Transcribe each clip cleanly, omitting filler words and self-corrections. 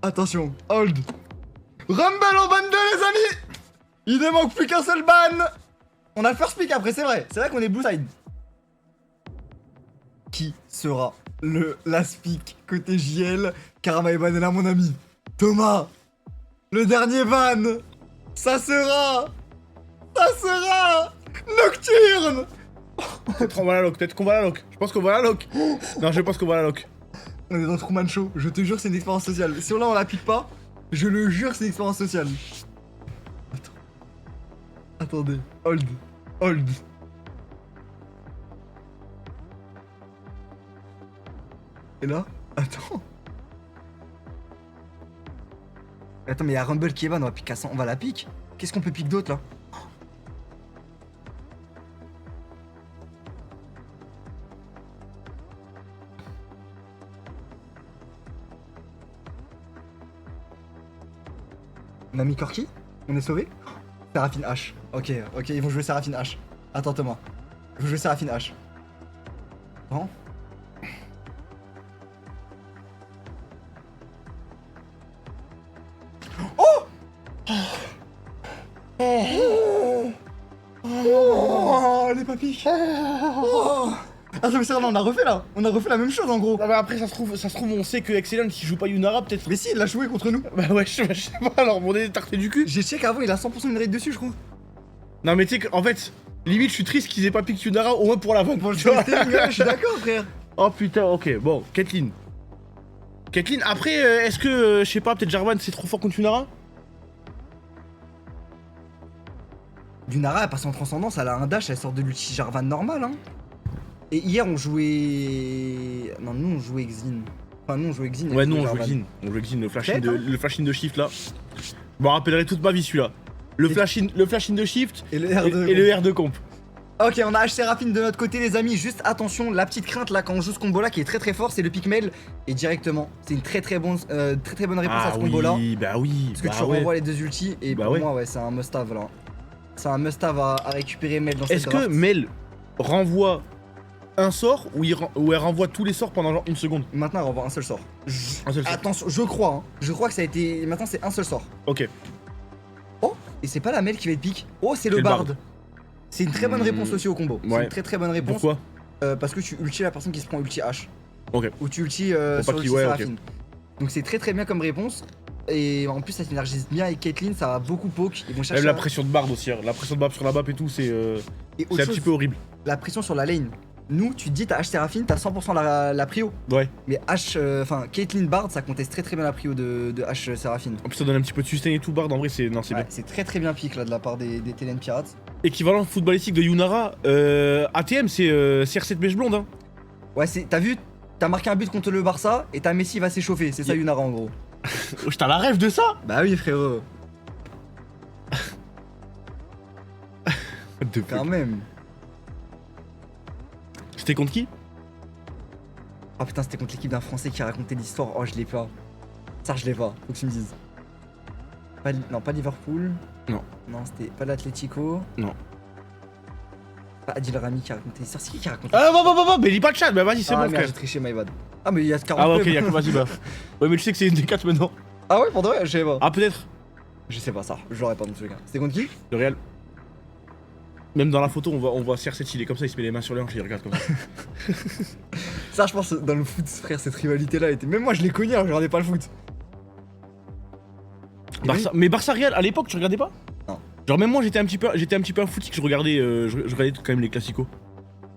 Attention, hold. Rumble en ban 2 les amis. Il ne manque plus qu'un seul ban. On a le first pick après, c'est vrai. C'est vrai qu'on est blue side. Qui sera le last pick côté JL? Karma est ban est là mon ami. Thomas, le dernier ban, ça sera Nocturne. Peut-être on va la lock, peut-être qu'on va la lock. Je pense qu'on va la lock. Non, je pense qu'on va la lock. On est dans Truman Show, je te jure c'est une expérience sociale. Si on la pique pas, je le jure c'est une expérience sociale. Attendez, hold. Et là, attends. Attends, mais il y a Rumble qui est ban, on va la pique. Qu'est-ce qu'on peut pique d'autre là? On a mis Corki? On est sauvé? Séraphine H. Ok, ils vont jouer Séraphine H. Attends Thomas. Ils vont jouer Séraphine H. Bon. Oh! Oh, les papis. Oh. Attends mais c'est vrai, on a refait la même chose en gros. Non mais après ça se trouve on sait que Excellent s'il joue pas Yunara peut-être. Mais si, il l'a joué contre nous. Bah ouais, je sais pas, alors on est tarté du cul. J'ai check avant, il a 100% une rate dessus je crois. Non mais tu sais qu'en fait, limite je suis triste qu'ils aient pas piqué Yunara au moins pour la vanne. Pour le testing, ouais, je suis d'accord frère. Oh putain, ok, bon, Caitlyn, après, est-ce que, je sais pas, peut-être Jarvan c'est trop fort contre Yunara? Yunara elle passe en transcendance, elle a un dash, elle sort de l'ulti Jarvan normal hein. Et hier on jouait... Non, nous on jouait Xin. Enfin nous on jouait Xin. Ouais, nous on jouait Xin. On jouait Xin, le flash in de shift là. Je me rappellerai toute ma vie celui-là. Le flash in de shift et le R2 et le R2 comp. Ok, on a H Séraphine de notre côté les amis. Juste attention, la petite crainte là quand on joue ce combo là qui est très fort, c'est le pick mail. Et directement, c'est une très bonne réponse à ce combo là. Bah oui, parce que tu renvoies les deux ultis et pour moi ouais c'est un must-have là. C'est un must-have à récupérer Mel dans cette draft. Est-ce que Mel renvoie un sort ou elle renvoie tous les sorts pendant genre une seconde? Maintenant elle renvoie un seul sort. Un seul sort. Attention, je crois que ça a été... Maintenant c'est un seul sort. Ok. Oh, et c'est pas la Mel qui va être pique. Oh, c'est le Bard. C'est une très bonne réponse aussi au combo. Ouais. C'est une très bonne réponse. Pourquoi? Parce que tu ulti la personne qui se prend ulti H. Ok. Ou tu ulti sur l'ulti Séraphine. Donc c'est très bien comme réponse. Et en plus ça synergise bien avec Caitlyn, ça va beaucoup poke. Ils vont chercher Même la pression de Bard aussi, hein. La pression de Bard sur la map et tout, c'est un petit peu horrible. La pression sur la lane. Nous, tu te dis t'as H Séraphine, t'as 100% la prio. Ouais. Mais Caitlyn Bard, ça conteste très bien la prio de H Séraphine. En plus ça donne un petit peu de sustain et tout, Bard en vrai c'est bien. C'est très bien pique là de la part des TLN Pirates. Équivalent footballistique de Yunara, ATM c'est CR7 mèche blonde hein. Ouais, t'as vu, t'as marqué un but contre le Barça et ta Messi va s'échauffer, c'est ça Yunara en gros. T'as la rêve de ça? Bah oui frérot. Quand même. C'était contre qui? Oh putain, c'était contre l'équipe d'un Français qui racontait l'histoire. Oh, je l'ai pas. Ça, je l'ai pas. Faut que tu me dises. Non, pas Liverpool. Non. Non, c'était pas l'Atlético. Non. Pas Adil Rami qui a raconté l'histoire. C'est qui a raconté? Ah, bah, mais lis pas le chat, bah vas-y, c'est bon, merde, frère. j'ai triché, my bad. Ah, mais il y a 40. Ah, ouais, ok, y'a que vas-y, bah. Ouais, mais tu sais que c'est une des 4 maintenant. Ah, ouais, pour de vrai, je sais pas. Ah, peut-être. Je sais pas ça, je l'aurais pas dans tous les cas. C'était contre qui? Le Real. Même dans la photo, on voit CR7, il est comme ça, il se met les mains sur les hanches, il regarde comme ça. Ça, je pense, dans le foot, frère, cette rivalité-là était. Même moi, je l'ai connu, alors je regardais pas le foot. Barça... Mais Barça Real, à l'époque, tu regardais pas? Non. Genre, même moi, j'étais un petit peu un footique, je regardais quand même les classicos.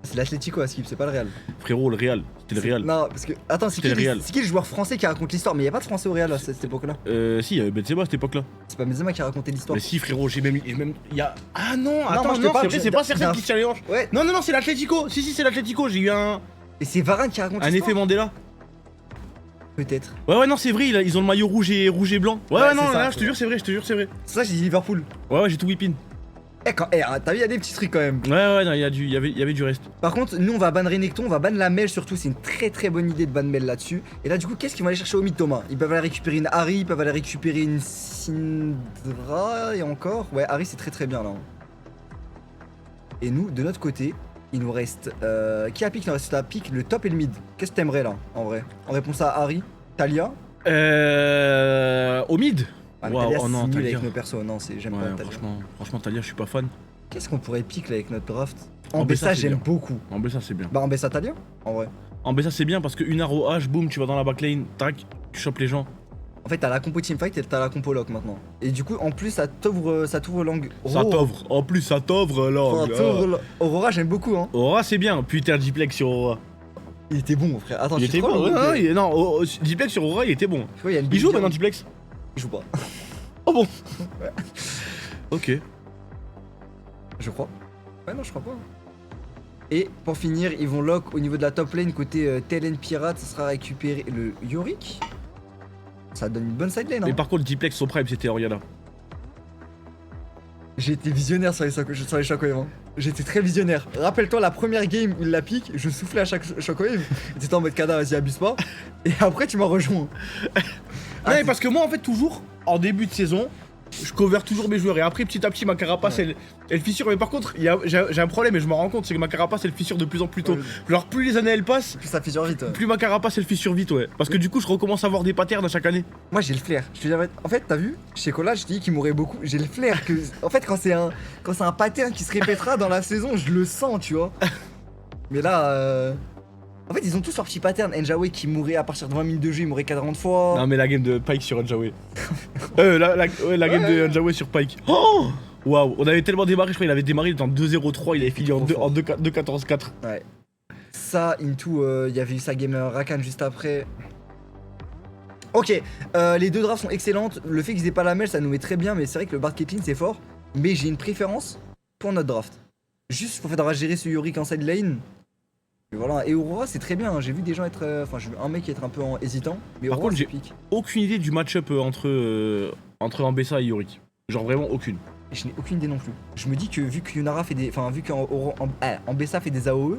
C'est l'Atlético à Skip, c'est pas le Real. Frérot, le Real, c'était le Real. Non, parce que. Attends, c'est qui le joueur français qui raconte l'histoire? Mais y'a pas de français au Real à cette époque-là. Si, il y avait Benzema à cette époque-là. C'est pas Benzema qui a raconté l'histoire. Mais si, frérot, j'ai même. Y a... Ah non, attends, moi, je te parle, c'est pas CR7 qui se tient les hanches. Ouais. Non, c'est l'Atlético. Si, c'est l'Atlético, j'ai eu un. Et c'est Varane qui raconte un effet Mandela. Peut-être. Ouais, non, c'est vrai, ils ont le maillot rouge et blanc. Ouais, non, ça, là, je te jure, c'est vrai, C'est ça, j'ai dit Liverpool. Ouais, j'ai tout whippin. T'as vu, y'a des petits trucs quand même. Ouais, non, il y avait du reste. Par contre, nous, on va ban Renekton, on va ban la Mel surtout. C'est une très bonne idée de ban Mel là-dessus. Et là, du coup, qu'est-ce qu'ils vont aller chercher au mid, Thomas? Ils peuvent aller récupérer une Harry, ils peuvent aller récupérer une Syndra et encore. Ouais, Harry, c'est très bien là. Et nous, de notre côté, il nous reste. Qui a pique? Il nous reste à pique le top et le mid. Qu'est-ce que t'aimerais là, en vrai? En réponse à Harry, Talia. Au mid. Ah, mais Waouh, Talia, oh non, c'est nul Talia. avec nos persos, non, j'aime Ouais, pas Talia. franchement, Talia, je suis pas fan. Qu'est-ce qu'on pourrait pique là avec notre draft? Ambessa, Ambessa, c'est j'aime bien. beaucoup. Ambessa, c'est bien. Bah, Ambessa Talia, en vrai. Ambessa, c'est bien parce que une arrow H, boum, tu vas dans la backlane, tac, tu chopes les gens. En fait, t'as la compo teamfight et t'as la compo lock maintenant. Et du coup, en plus, ça t'ouvre l'angle. Ça t'ouvre. En plus, ça t'ouvre là. Aurora, j'aime beaucoup, hein. Aurora, c'est bien. Putain, Diplex sur Aurora. Il était bon, mon frère. Attends, Il était bon. Non, Diplex sur Aurora, il était bon. Tu vois, il y a une Il joue big maintenant, game. Diplex? Il joue pas. Oh bon. Ouais. Ok. Je crois. Ouais, non, je crois pas. Et pour finir, ils vont lock au niveau de la top lane côté Telen Pirate. Ça sera récupéré le Yorick. Ça donne une bonne side lane. Mais Hein. par contre, Diplex, son prime, c'était Oriana. J'ai été visionnaire sur les Shockwave. Hein. J'étais très visionnaire. Rappelle-toi la première game où il la pique, je soufflais à chaque Shockwave. T'étais en mode Kada, vas-y, abuse pas. Et après, tu m'as rejoint. Ouais, parce que moi, en fait, toujours, en début de saison, je cover toujours mes joueurs. Et après, petit à petit, ma carapace, elle fissure. Mais par contre, j'ai un problème et je m'en rends compte, c'est que ma carapace, elle fissure de plus en plus tôt. Ouais. Genre, plus les années elles passent, Plus ça fissure vite. plus ma carapace, elle fissure vite, ouais. Parce que du coup, je recommence à avoir des patterns à chaque année. Moi j'ai le flair. Je te dis, en fait, t'as vu, chez Cola, je t'ai dit qu'il mourrait beaucoup. J'ai le flair que. En fait, quand c'est un pattern qui se répétera dans la saison, je le sens, tu vois. Mais là. En fait, ils ont tous leur petit pattern. Enjawe qui mourait à partir de 20 minutes de jeu, il mourait 40 fois. Non, mais la game de Pike sur Enjawe. La game de Enjawe sur Pike. Oh waouh, on avait tellement démarré, je crois qu'il avait démarré dans 2-0-3, il avait fini en 2-14-4. Ouais. Ça, into, il y avait eu sa game Rakan juste après. Ok, les deux drafts sont excellentes. Le fait qu'ils aient pas la mêle, ça nous met très bien. Mais c'est vrai que le Bard Caitlyn, c'est fort. Mais j'ai une préférence pour notre draft. Juste pour faire gérer ce Yorick en side lane. Et voilà, et Aurora c'est très bien, hein. J'ai vu des gens être. Enfin, j'ai vu un mec être un peu hésitant. Mais Par Aurora, contre, c'est j'ai pique. aucune idée du match-up entre Ambessa et Yorick. Genre vraiment aucune. Et je n'ai aucune idée non plus. Je me dis que vu que Yunara fait des. Enfin, vu qu'Ambessa fait des AOE,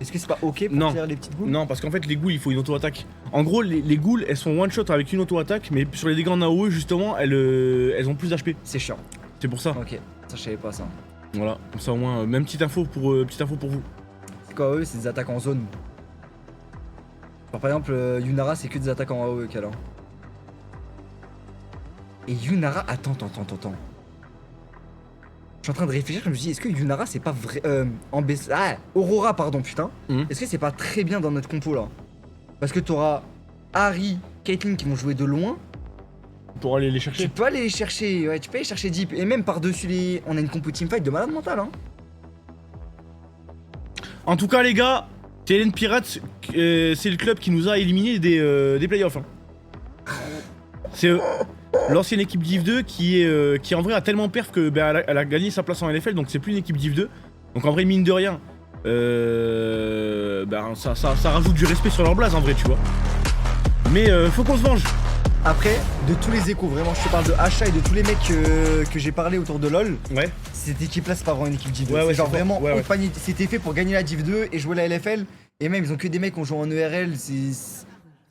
est-ce que c'est pas ok pour Non. tirer les petites boules? Non, parce qu'en fait, les ghouls, il faut une auto-attaque. En gros, les ghouls, elles sont one-shot avec une auto-attaque, mais sur les dégâts en AOE, justement, elles ont plus d'HP. C'est chiant. C'est pour ça. Ok, ça je savais pas ça. Voilà, comme ça au moins, même petite info pour vous. C'est quoi AOE? C'est des attaques en zone. Genre, par exemple, Yunara c'est que des attaques en AOE qu'elle a. Et Yunara. Attends. Je suis en train de réfléchir, je me dis, est-ce que Yunara c'est pas vrai. Aurora, pardon, putain. Mhm. Est-ce que c'est pas très bien dans notre compo là? Parce que t'auras Harry, Caitlyn qui vont jouer de loin. Pour aller les Tu chercher. peux aller les chercher, ouais, tu peux aller chercher deep. Et même par-dessus les. On a une compo teamfight de malade mental, hein. En tout cas, les gars, TLN Pirates, c'est le club qui nous a éliminés des playoffs. Hein. C'est l'ancienne équipe Div 2 qui en vrai a tellement perf que elle a gagné sa place en LFL, donc c'est plus une équipe Div 2. Donc en vrai, mine de rien, ça rajoute du respect sur leur blase en vrai, tu vois. Mais faut qu'on se venge. Après, de tous les échos, vraiment, je te parle de Asha et de tous les mecs que j'ai parlé autour de LoL. Ouais. Cette équipe-là, c'est pas vraiment une équipe Div 2. Ouais, c'est ouais, genre c'est vraiment, fort. Ouais, ouais. compagnie- c'était fait pour gagner la Div 2 et jouer la LFL. Et même, ils ont que des mecs qui ont joué en ERL.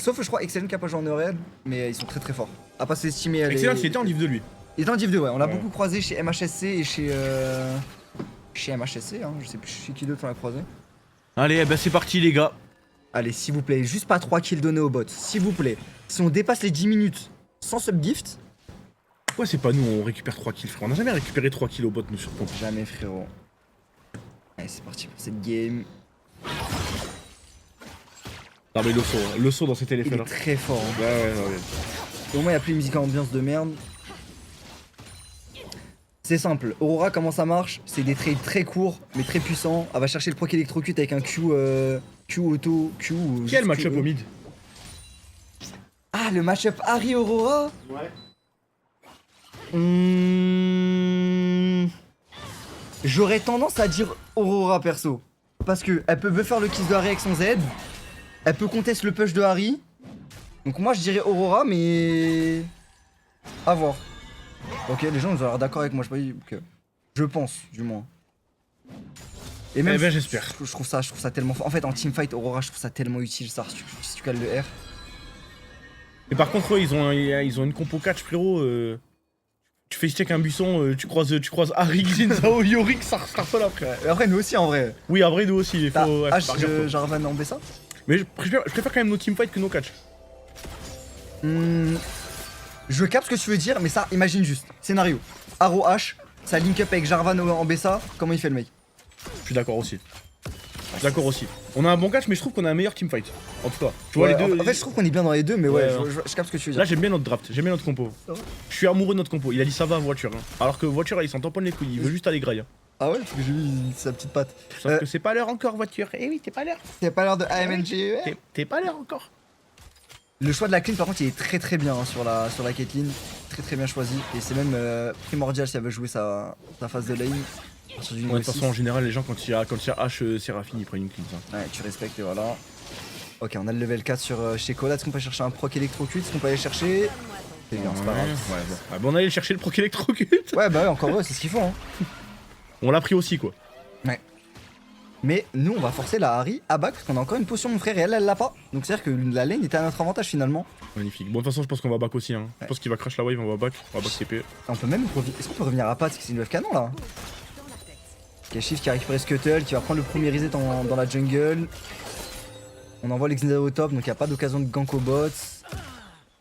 Sauf, je crois, Excellent qui a pas joué en ERL. Mais ils sont très très forts. À pas s'estimer. Excellent, il était en Div 2 lui. Il était en Div 2, ouais. On l'a Ouais. beaucoup croisé chez MHSC et chez MHSC, hein. Je sais plus chez qui d'autre on l'a croisé. Allez, c'est parti les gars. Allez, s'il vous plaît, juste pas 3 kills donnés au bot. S'il vous plaît. Si on dépasse les 10 minutes sans subgift, Pourquoi c'est pas nous, on récupère 3 kills frère. On a jamais récupéré 3 kills au bot nous sur compte. jamais frérot. Allez, c'est parti pour cette game. Non mais le saut dans cette Il LFL. est très fort. Hein. Ouais. Au moins, il n'y a plus une musique à ambiance de merde. C'est simple, Aurora, comment ça marche? C'est des trades très courts, mais très puissants. Elle va chercher le proc électrocute avec un Q auto, Q. Quel match-up au mid? Ah, le match-up Harry Aurora? Ouais. J'aurais tendance à dire Aurora perso. Parce que elle peut faire le kiss de Harry avec son Z. Elle peut contester le push de Harry. Donc moi je dirais Aurora, mais. À voir. Ok, les gens ils ont l'air d'accord avec moi, je pense, du moins. Et même, Eh ben, j'espère. Je trouve ça tellement fort. En fait, en teamfight, Aurora, je trouve ça tellement utile, ça, si tu cales le R. Et par contre, ouais, ils ont une compo catch, frérot. Tu fais check un buisson, tu croises Harry, Xin, Zhao, Yorick, ça là, frère. Et après, nous aussi, en vrai. Oui, après, nous aussi, il faut. T'as Ouais, H, faut faire gaffe, quoi. Jarvan en ça. Mais je préfère quand même nos teamfights que nos catch. Je Je capte ce que tu veux dire, mais ça, imagine juste. Scénario. Arrow H, ça link up avec Jarvan en BSA, comment il fait le mec? Je suis d'accord aussi. D'accord aussi. On a un bon catch, mais je trouve qu'on a un meilleur teamfight. En tout cas, tu vois Ouais, les deux. En fait, je trouve qu'on est bien dans les deux, mais ouais, Ouais, je capte ce que tu veux dire. Là, j'aime bien notre draft, j'aime bien notre compo. Ah ouais. Je suis amoureux de notre compo. Il a dit ça va voiture. Hein. Alors que voiture, il s'en tamponne les couilles. Il veut juste aller graille. Hein. Ah ouais, parce que j'ai vu sa petite patte. Sauf que c'est pas l'heure encore, voiture. Eh oui, t'es pas l'heure. T'as pas l'air de AMNG. T'es pas l'heure encore. Le choix de la clean, par contre, il est très bien hein, sur la Caitlyn. Très bien choisi. Et c'est même primordial si elle veut jouer sa phase de lane. Sur du Ouais, de toute façon, en général, les gens, quand il y a H, Séraphine, ils prennent une clean. Ça. Ouais, tu respectes et voilà. Ok, on a le level 4 sur chez Kola. Est-ce qu'on peut chercher un proc électrocute? Est-ce qu'on peut aller chercher? C'est bien, c'est pas grave. Ouais, bon. Ah, bon, on allait chercher le proc électrocute. Ouais, bah ouais, encore ouais, c'est ce qu'ils font. Hein. On l'a pris aussi, quoi. Ouais. Mais nous, on va forcer la Harry à back parce qu'on a encore une potion, mon frère, et elle l'a pas. Donc c'est-à-dire que la lane était à notre avantage finalement. Magnifique. Bon, de toute façon, je pense qu'on va back aussi. Hein. Je pense qu'il va crash la wave, on va back TP. On peut même Est-ce qu'on peut revenir à pas parce que c'est une wave canon là? Ok, Shift qui a récupéré Scuttle, qui va prendre le premier reset dans la jungle. On envoie l'Exneda au top, donc il n'y a pas d'occasion de gank au bot.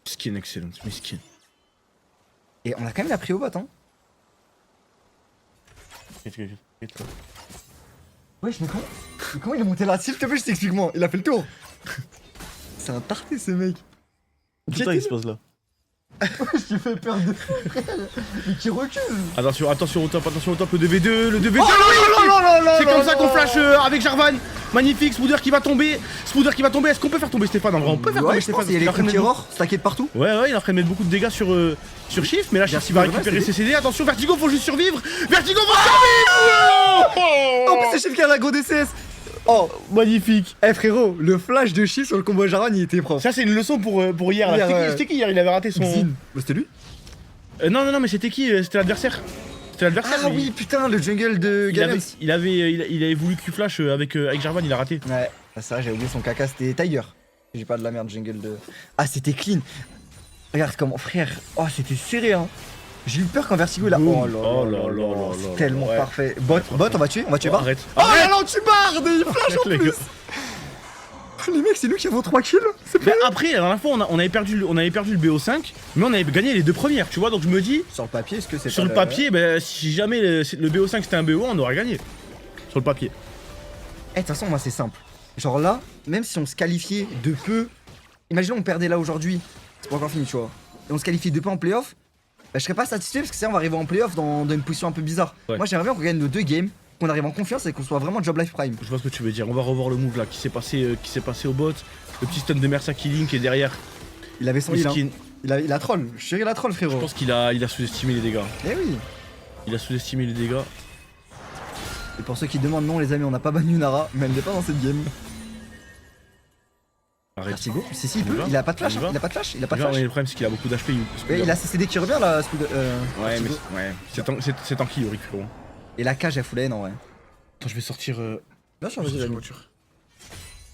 Skin excellente, mais skin. Et on a quand même la pris au bot, hein. Wesh, mais comment il est monté là? S'il te plaît, je t'explique moi. Il a fait le tour. C'est un tarté ce mec. Qu'est-ce qui se passe là? Wesh, tu fais peur de frère. Mais qui recule. Attention au top, le 2v2, le 2v2. C'est comme ça qu'on flash avec Jarvan. Magnifique, Smooder qui va tomber. Est-ce qu'on peut faire tomber Stéphane en vrai? On peut faire tomber Stéphane. Il y a les conquérants stackés de partout. Ouais, il est en train de mettre beaucoup de dégâts sur Shift, mais là Shift il va récupérer ses CD. Attention, Vertigo, faut juste survivre. Vertigo, faut survivre. En plus, c'est Shift qui a la gros DCS. Oh, magnifique. Eh frérot, le flash de Shift sur le combo Jarvan, il était propre. Ça, c'est une leçon pour hier. C'était qui hier? Il avait raté son. Xin. Bah, c'était lui. Non, mais c'était qui? C'était l'adversaire. Ah oui, putain, le jungle de Galen. Il avait voulu Q-flash avec Jarvan, il a raté. Ouais, c'est vrai, j'ai oublié son caca, c'était Tiger. J'ai pas de la merde, jungle de. Ah, c'était clean. Regarde comment, frère. Oh, c'était serré, hein. J'ai eu peur quand Vertigo là. Boom. Oh là là, c'est tellement parfait. Bot, on va tuer Bard. Arrête. Oh là là, tu Bard. Il flash en plus. Les mecs, c'est nous qui avons 3 kills. Mais après, la dernière fois, on avait perdu le BO5, mais on avait gagné les deux premières, tu vois. Donc je me dis. Sur le papier, est-ce que c'est sur le papier, bah, si jamais le BO5 c'était un BO1, on aurait gagné. Sur le papier. Eh, de toute façon, moi, c'est simple. Genre là, même si on se qualifiait de peu. Imaginons on perdait là aujourd'hui. C'est pas encore fini, tu vois. Et on se qualifie de peu en playoff. Bah, je serais pas satisfait parce que ça, on va arriver en playoff dans une position un peu bizarre. Ouais. Moi, j'aimerais bien qu'on gagne nos 2 games, qu'on arrive en confiance et qu'on soit vraiment job life prime. Je vois ce que tu veux dire. On va revoir le move là qui s'est passé au bot. Le petit stun de Mersa qui link et derrière. Il avait son heal. Il a troll. Je suis il a troll, frérot. Je pense qu'il a sous-estimé les dégâts. Eh oui. Il a sous-estimé les dégâts. Et pour ceux qui demandent, non, les amis, on n'a pas banni Nara, mais elle n'est pas dans cette game. Arrête. Vertigo, si, il peut. Il a pas de flash. Il a pas de flash. Le problème, c'est qu'il a beaucoup d'HP. Il a ses CD qui revient là. Ouais, mais c'est tanky, Yorick, frérot. Et la cage, elle fout la haine en vrai. Attends, je vais sortir. Bien sûr, vas-y, la voiture.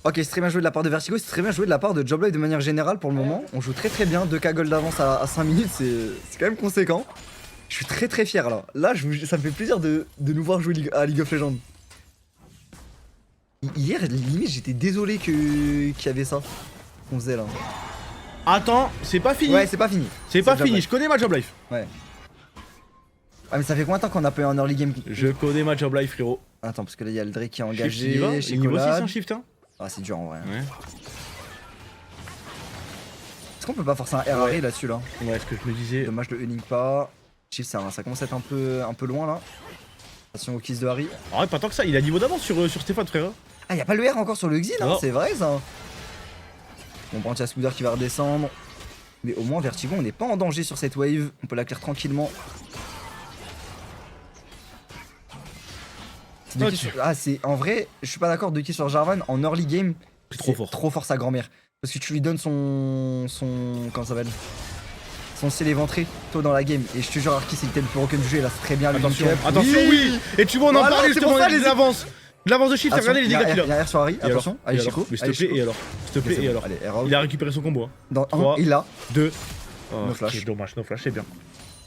Ok, c'est très bien joué de la part de Vertigo, c'est très bien joué de la part de Jobloy de manière générale pour le moment. On joue très bien, 2K gold d'avance à 5 minutes, c'est quand même conséquent. Je suis très fier là. Là, ça me fait plaisir de nous voir jouer à League of Legends. Hier, limite, j'étais désolé qu'il y avait ça qu'on faisait là. Attends, c'est pas fini. Ouais, c'est pas fini. C'est pas fini, je connais ma job life. Ouais. Ah, mais ça fait combien de temps qu'on a pas eu un early game? Je connais ma job life, frérot. Attends, parce que là, il y a le Drake qui est engagé. Shift, il niveau 6 en shift, hein. Ah, c'est dur en vrai. Ouais. Est-ce qu'on peut pas forcer un RRE là-dessus là? Ouais, ce que je me disais. Dommage le hunning pas. Shift, ça commence à être un peu loin là. Attention au kiss de Harry. Ah ouais, pas tant que ça, il a niveau d'avance sur Stéphane, frère. Ah, y'a pas le R encore sur le Xin, hein, c'est vrai ça. Bon, Brantia Smooder qui va redescendre. Mais au moins, Vertigo, on n'est pas en danger sur cette wave. On peut la clear tranquillement. Ah, c'est en vrai, je suis pas d'accord de qui sur Jarvan en early game. C'est trop fort. Trop fort sa grand-mère. Parce que tu lui donnes son. Comment ça s'appelle? Son ciel éventré tôt dans la game. Et je te jure, Arki, c'est le thème le plus broken du jeu. Là, c'est très bien. Attention, oui. Et tu vois, on en parlait justement de l'avance. L'avance de Shift, regardez les dégâts qu'il a. Il y a R sur Harry, attention. Allez, Chico. Mais s'il te plaît, et alors? S'il te plaît, et alors? Il a récupéré son combo. Dans 1, il l'a. 2. No flash. Dommage, no flash, c'est bien.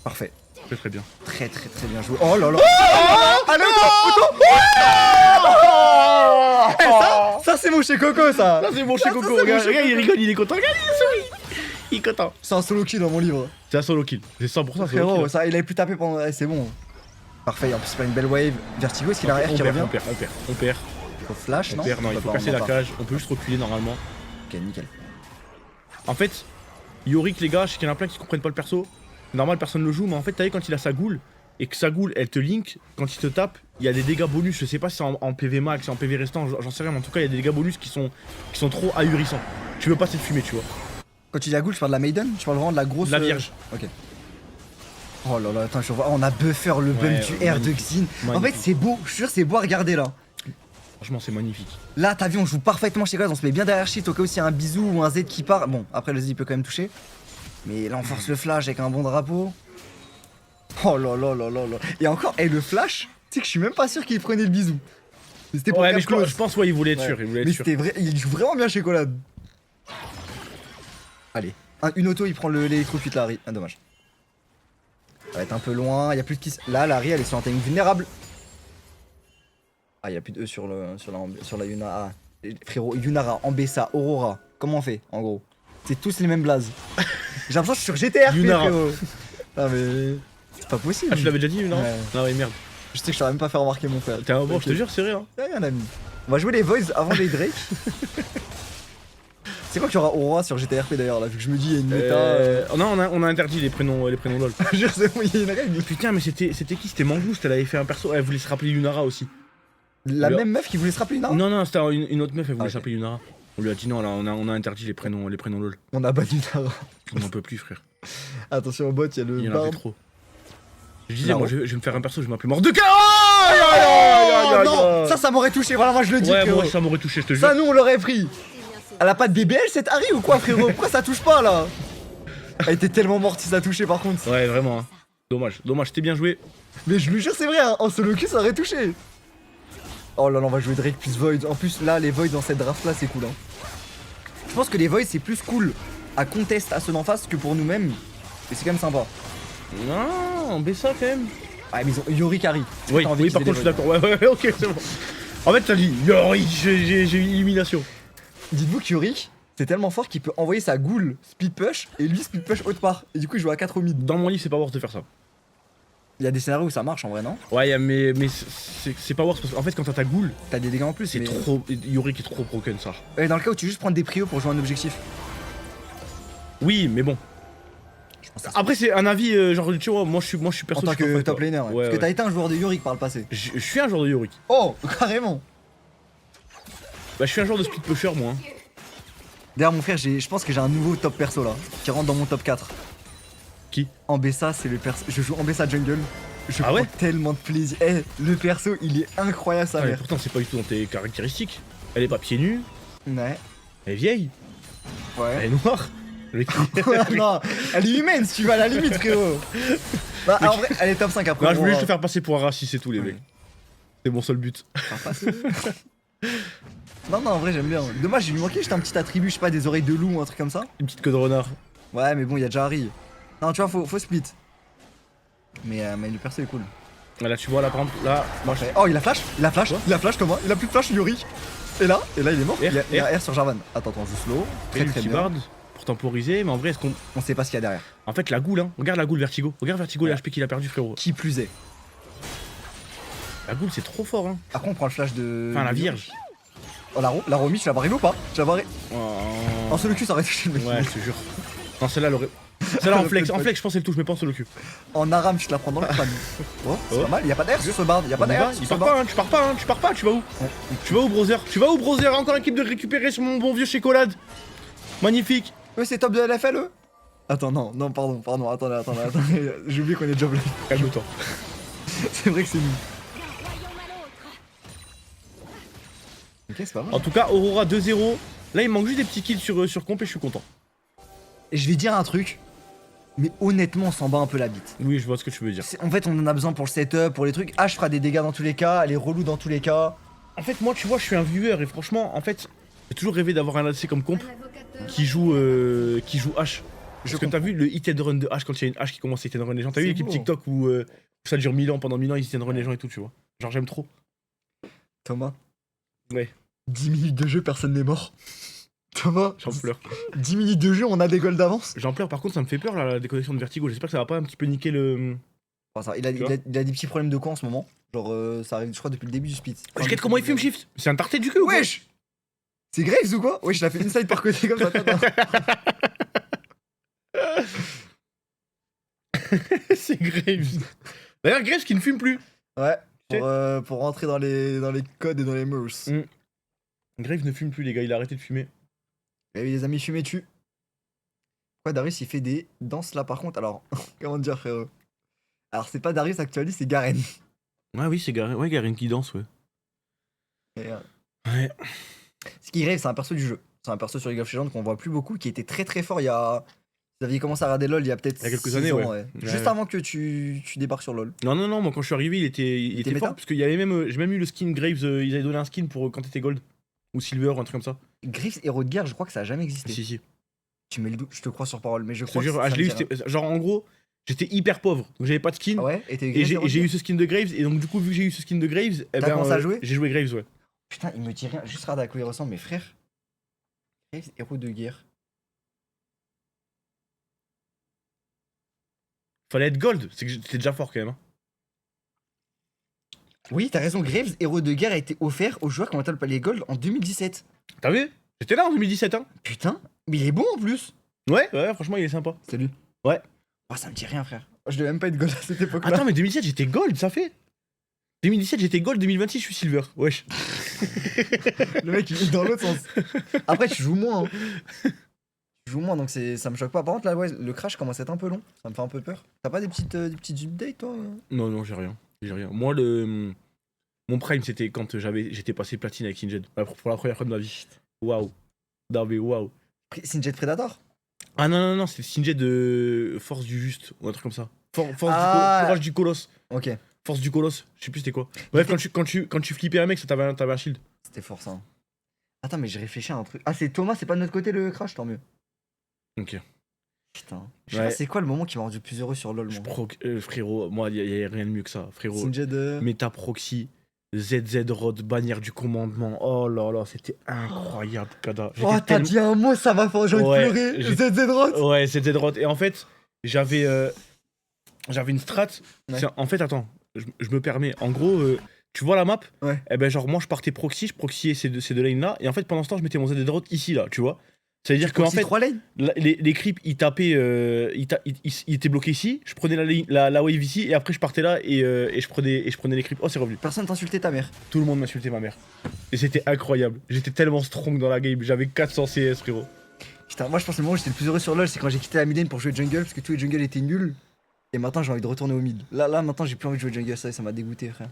Parfait. Très bien. Très bien joué. Oh là là. Allez, ça c'est mon chez Coco ça. Ça c'est mon chez Coco, regarde, il rigole, il est content, regarde, il sourit. Il est content. C'est un solo kill dans mon livre. C'est un solo kill. C'est 100% un solo Frérot, kill. ça, il avait plus tapé pendant. C'est bon. Parfait, en plus, c'est pas une belle wave. Vertigo, est-ce qu'il a un R qui revient? On perd. Faut flash, non? Non, il faut casser la cage. On peut juste reculer normalement. Ok, nickel. En fait, Yorick, les gars, je sais qu'il y en a plein qui comprennent pas le perso. Normal, personne le joue, mais en fait, t'as vu quand il a sa goule et que sa goule elle te link, quand il te tape, il y a des dégâts bonus. Je sais pas si c'est en PV max, en PV restant, j'en sais rien, mais en tout cas, il y a des dégâts bonus qui sont trop ahurissants. Tu veux pas cette fumée, tu vois. Quand tu dis la goule, tu parles de la Maiden? Tu parles vraiment de la grosse. La Vierge. Ok. Oh là là, attends, je vois. On a buffer le bump du R de Xin. En fait, c'est beau, je suis sûr, c'est beau à regarder là. Franchement, c'est magnifique. Là, t'as vu, on joue parfaitement chez Colas, on se met bien derrière shit au cas où s'il y a un bisou ou un Z qui part. Bon, après, le Z il peut quand même toucher. Mais là, on force le flash avec un bon drapeau. Oh là là là là là. Et encore, et le flash, tu sais que je suis même pas sûr qu'il prenait le bisou. C'était pour Ouais, mais Close. je pense, ouais, il voulait être sûr. Il voulait être Mais sûr. c'était vrai, il joue vraiment bien chez Colade. Allez, une auto, il prend l'électrocute, Larry. Ah, dommage. Ça va être un peu loin, il y a plus de kiss. Là, Larry, elle est sur un timing vulnérable. Ah, il y a plus de E sur la Yuna. Ah, frérot, Yunara, Ambessa, Aurora. Comment on fait, en gros? C'est tous les mêmes blazes. J'ai l'impression que je suis sur GTR, Yunara. frérot. Ah, mais. C'est pas possible. Ah, tu l'avais déjà dit, non? Ouais. Non, mais merde. Je sais que je saurais même pas faire remarquer mon frère. T'es un bon, je te jure, c'est vrai. Hein. Y'a rien, ami. On va jouer les Voids avant les Drake. C'est quoi qu'il y aura Aurora sur GTRP d'ailleurs là, vu que je me dis il y a une méta. Non, on a interdit les prénoms LOL. Je sais pas, il y a une règle. Putain, mais c'était qui? C'était Mangouste, elle avait fait un perso. Elle voulait se rappeler Yunara aussi. La même meuf qui voulait se rappeler, non? Non, c'était une autre meuf, elle voulait ok. s'appeler Yunara. On lui a dit non, là, on a interdit les prénoms LOL. On a battu Nara. On n'en peut plus, frère. Attention au bot, il y a le Il y en avait barbe. trop. Je disais, Non. moi, je vais me faire un perso, je vais m'appeler Mordecai. Oh non, ça m'aurait touché, voilà, moi je le dis. Ouais, frérot. moi, ça m'aurait touché, je te jure. Ça, nous on l'aurait pris. Elle a pas de BBL cette Harry ou quoi, frérot? Pourquoi ça touche pas là? Elle était tellement morte si ça touchait par contre. Ouais, vraiment. Hein. Dommage, c'était bien joué. Mais je le jure, c'est vrai, hein, en solo queue ça aurait touché. Oh là là, on va jouer Drake plus Void. En plus, là, les Void dans cette draft là, c'est cool. Hein. Je pense que les Void c'est plus cool à contest à ceux d'en face que pour nous-mêmes. Et c'est quand même sympa. Non, on baisse ça quand même. Ouais, mais ils ont Yorick Harry. Oui, par contre, je suis d'accord. Ouais, ok, c'est bon. En fait, t'as dit Yorick, j'ai eu illumination. Dites-vous que Yorick, c'est tellement fort qu'il peut envoyer sa goule speed push et lui speed push haute part. Et du coup, il joue à 4 au mid. Dans mon livre, c'est pas worth de faire ça. Il y a des scénarios où ça marche en vrai, non? Ouais, mais c'est pas worth parce qu'en fait, quand t'as ta goule, T'as des dégâts en plus. c'est mais... trop. Yorick est trop broken, ça. Ouais, dans le cas où tu veux juste prendre des prios pour jouer un objectif. Oui, mais bon. Je pense que Après, c'est un avis, genre, tu vois, moi je suis perso. en tant je suis que pas fan, top quoi. laner, ouais. Ouais, Parce que ouais. t'as été un joueur de Yorick par le passé. Je suis un joueur de Yorick. Oh, carrément. Bah, je suis un joueur de speed pusher, moi. Hein. D'ailleurs, mon frère, je pense que j'ai un nouveau top perso là, qui rentre dans mon top 4. Qui? Ambessa, c'est le perso. Je joue Ambessa Jungle. Je Ah prends ouais tellement de plaisir. Eh, le perso, il est incroyable, sa Ah, mais mère. pourtant, c'est pas du tout dans tes caractéristiques. Elle est pas pieds nus, Ouais. elle est vieille, elle Ouais. est noire. Le mec, Non, elle est humaine si tu vas à la limite, frérot. Bah, en vrai, elle est top 5 après. Non, je voulais on juste te faire passer pour un raciste et tout, les Ouais. mecs. C'est mon seul but. va passer. Non, en vrai, j'aime bien. Dommage, il lui manquait juste un petit attribut, je sais pas, des oreilles de loup ou un truc comme ça. Une petite queue de renard. Ouais, mais bon, il y a déjà Harry. Non, tu vois, faut split. Mais le perso est cool. Là, tu vois, là, par exemple, là, moi, je. Oh, il a flash, Quoi il a flash Thomas, il a plus de flash Yorick. Et là il est mort. R, Il y a R sur Jarvan. Attends, je slow. Très très bien. Bard pour temporiser, mais en vrai, est-ce qu'on. On sait pas ce qu'il y a derrière. En fait, la goule, hein. Regarde la goule Vertigo. Regarde Vertigo, Ouais. les HP qu'il a perdu, frérot. Qui plus est. La goule, c'est trop fort, hein. Après, on prend le flash de. Enfin, la de vierge. Yorick. Oh, la Romy, tu l'as barré ou pas? Tu l'as barré. En solo cul, ça aurait touché le mec. Ouais, je te jure. Non, celle-là, elle aurait. Celle-là en flex, je pense qu'elle touche, mais pas en solo cul. En aram, tu te la prends dans le crâne. Oh, c'est Oh. pas mal. Il y a pas d'air sur ce bard. Il y a pas On y d'air va, sur il ce part bard. pas, hein, tu pars pas, tu vas où? Ouais. Tu vas où, brother? Encore une équipe de récupérer sur mon bon vieux chocolat. Magnifique. Ouais, c'est top de LFL eux. Attends, non, pardon, attendez. J'ai oublié qu'on est job là. Calme-toi. C'est vrai que c'est nous. Ok, c'est pas mal. En tout cas, Aurora 2-0. Là, il manque juste des petits kills sur comp et je suis content. Et je vais dire un truc, mais honnêtement, on s'en bat un peu la bite. Oui, je vois ce que tu veux dire. En fait, on en a besoin pour le setup, pour les trucs. H fera des dégâts dans tous les cas, elle est relou dans tous les cas. En fait, moi, tu vois, je suis un viewer et franchement, en fait, j'ai toujours rêvé d'avoir un ADC comme comp qui joue H. Parce que t'as vu le hit and run de H quand il y a une H qui commence à hit and run les gens. T'as vu C'est l'équipe beau. TikTok où ça dure 1000 ans, pendant 1000 ans, ils hit and run les gens et tout, tu vois. Genre, j'aime trop. Thomas. Ouais. 10 minutes de jeu, personne n'est mort. Thomas, J'en pleure. 10 minutes de jeu, on a des goals d'avance. J'en pleure, par contre, ça me fait peur là, la déconnexion de Vertigo. J'espère que ça va pas un petit peu niquer le. Enfin, il a des petits problèmes de quoi en ce moment. Genre, ça arrive, je crois, depuis le début du split. Regarde comment il fume Shift. C'est un tarté du cul ou quoi? Wesh! C'est Graves ou quoi? Wesh, il a fait une slide par côté comme ça. C'est Graves. D'ailleurs, Graves qui ne fume plus. Ouais, pour rentrer dans les codes et dans les mœurs. Graves ne fume plus, les gars, il a arrêté de fumer. Et les amis, fumez dessus. Pourquoi Darius il fait des danses là par contre? Alors, comment dire, frérot? Alors, c'est pas Darius actually, c'est Garen. Ouais, oui, c'est Garen. Ouais, Garen qui danse, ouais. Ouais. Ce qui Grave, c'est un perso du jeu. C'est un perso sur League of Legends qu'on voit plus beaucoup, qui était très très fort il y a. Vous aviez commencé à regarder LoL il y a peut-être. Il y a quelques 6 années, ans, ouais. Juste avant que tu débarques sur LoL. Non, moi quand je suis arrivé, il était méta fort parce qu'il y avait même. J'ai même eu le skin Graves, ils avaient donné un skin pour quand t'étais gold. Ou silver, un truc comme ça. Graves, héros de guerre, je crois que ça a jamais existé. Si. Tu mets le doute, je te crois sur parole, mais je Je te crois jure, que je l'ai eu, genre en gros, j'étais hyper pauvre, donc j'avais pas de skin. Ah ouais, et j'ai eu ce skin de Graves, et donc du coup, vu que j'ai eu ce skin de Graves, commencé à jouer j'ai joué Graves, ouais. Putain, il me dit rien, juste regarde à quoi il ressemble, mes frères. Graves, héros de guerre. Fallait être gold, c'est que c'était déjà fort quand même. Hein. Oui, t'as raison, Graves, héros de guerre, a été offert aux joueurs qui ont atteint le palier gold en 2017. T'as vu? J'étais là en 2017, hein. Putain, mais il est bon en plus. Ouais, franchement, il est sympa. C'est lui. Ouais. Oh, ça me dit rien, frère. Je devais même pas être gold à cette époque-là. Attends, mais 2017, j'étais gold, ça fait 2017, j'étais gold, 2026, je suis silver. Wesh. Le mec, il est dans l'autre sens. Après, tu joues moins. Hein. Tu joues moins, donc ça me choque pas. Par contre, là, ouais, le crash commence à être un peu long. Ça me fait un peu peur. T'as pas des petites updates, toi? Non, j'ai rien. Moi, mon prime, c'était quand j'étais passé platine avec Sinjed. Pour la première fois de ma vie. Waouh. Non, mais waouh. Sinjed Predator? Ah non, c'était Sinjed de Force du Juste, ou un truc comme ça. Force du Colosse. Ok. Force du Colosse, je sais plus c'était quoi. Bref, quand tu flippais un mec, t'avais un shield. C'était fort ça. Attends, mais j'ai réfléchi à un truc. Ah, c'est Thomas, c'est pas de notre côté le crash, tant mieux. Ok. Putain. Je sais pas, c'est quoi le moment qui m'a rendu le plus heureux sur LoL, moi? Frérot, moi, y a rien de mieux que ça. Frérot. Sinjed. Meta proxy, ZZ Rod, bannière du commandement. Oh là là, c'était incroyable, Kada. Oh, t'as dit un mot, ça va faire, j'ai envie de pleurer. ZZ Rod. Ouais, ZZ Rod. Et en fait, j'avais une strat. Ouais. En fait, attends, je me permets. En gros, tu vois la map? Ouais. Eh ben, genre, moi, je partais proxy, je proxyais ces deux lanes là. Et en fait, pendant ce temps, je mettais mon ZZ Rod ici, là, tu vois. Ça veut dire qu'en fait, 3 lanes. les creeps, ils tapaient, ils étaient bloqués ici. Je prenais la wave ici et après je partais là et je prenais les creeps. Oh, c'est revenu. Personne t'insultait ta mère. Tout le monde m'insultait ma mère. Et c'était incroyable. J'étais tellement strong dans la game. J'avais 400 CS, frérot. Putain, moi je pense que le moment où j'étais le plus heureux sur LoL, c'est quand j'ai quitté la mid lane pour jouer jungle parce que tous les jungles étaient nuls. Et maintenant j'ai envie de retourner au mid. Là maintenant j'ai plus envie de jouer jungle, ça m'a dégoûté, frère.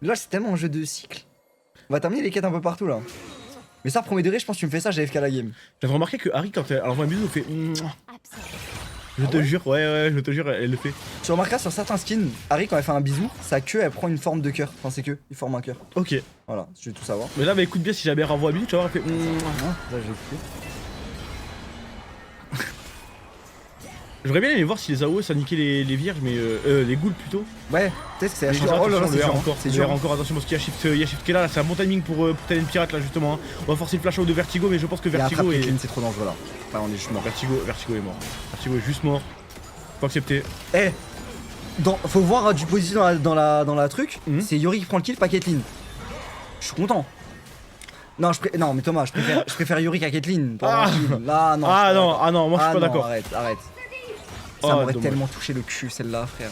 Là c'est tellement un jeu de cycle. On va terminer les quêtes un peu partout là. Mais ça, premier degré, je pense que tu me fais ça, j'ai FK la game. J'ai remarqué que Harry, quand elle envoie un bisou, elle fait. Je te jure, ouais, je te jure, elle le fait. Tu remarqueras sur certains skins, Harry, quand elle fait un bisou, sa queue elle prend une forme de cœur. Enfin, c'est queue, il forme un cœur. Ok. Voilà, je veux tout savoir. Mais là, bah écoute bien, si jamais elle renvoie un bisou, tu vas voir, elle fait. Ça, j'ai écouté. J'aurais bien aimé voir si les AOE ça niquait les vierges, mais les ghouls plutôt. Ouais, peut-être que c'est Mais oh là là, attention, le R dur, encore, c'est le dur. R encore, attention parce qu'il y a Shift qui est là, c'est un bon timing pour Talent Pirate là justement. Hein. On va forcer le flash out de Vertigo, mais je pense que Vertigo est. C'est trop dangereux là. Là, on est juste mort. Vertigo est mort. Vertigo est juste mort. Faut accepter. Eh, faut voir du positif dans la truc. C'est Yori qui prend le kill, pas Caitlyn. Je suis content. Non, non, mais Thomas, je préfère Yori qu'à Caitlyn. Là, non. Non, moi je suis pas d'accord. Arrête. Ça m'aurait tellement touché le cul celle-là, frère.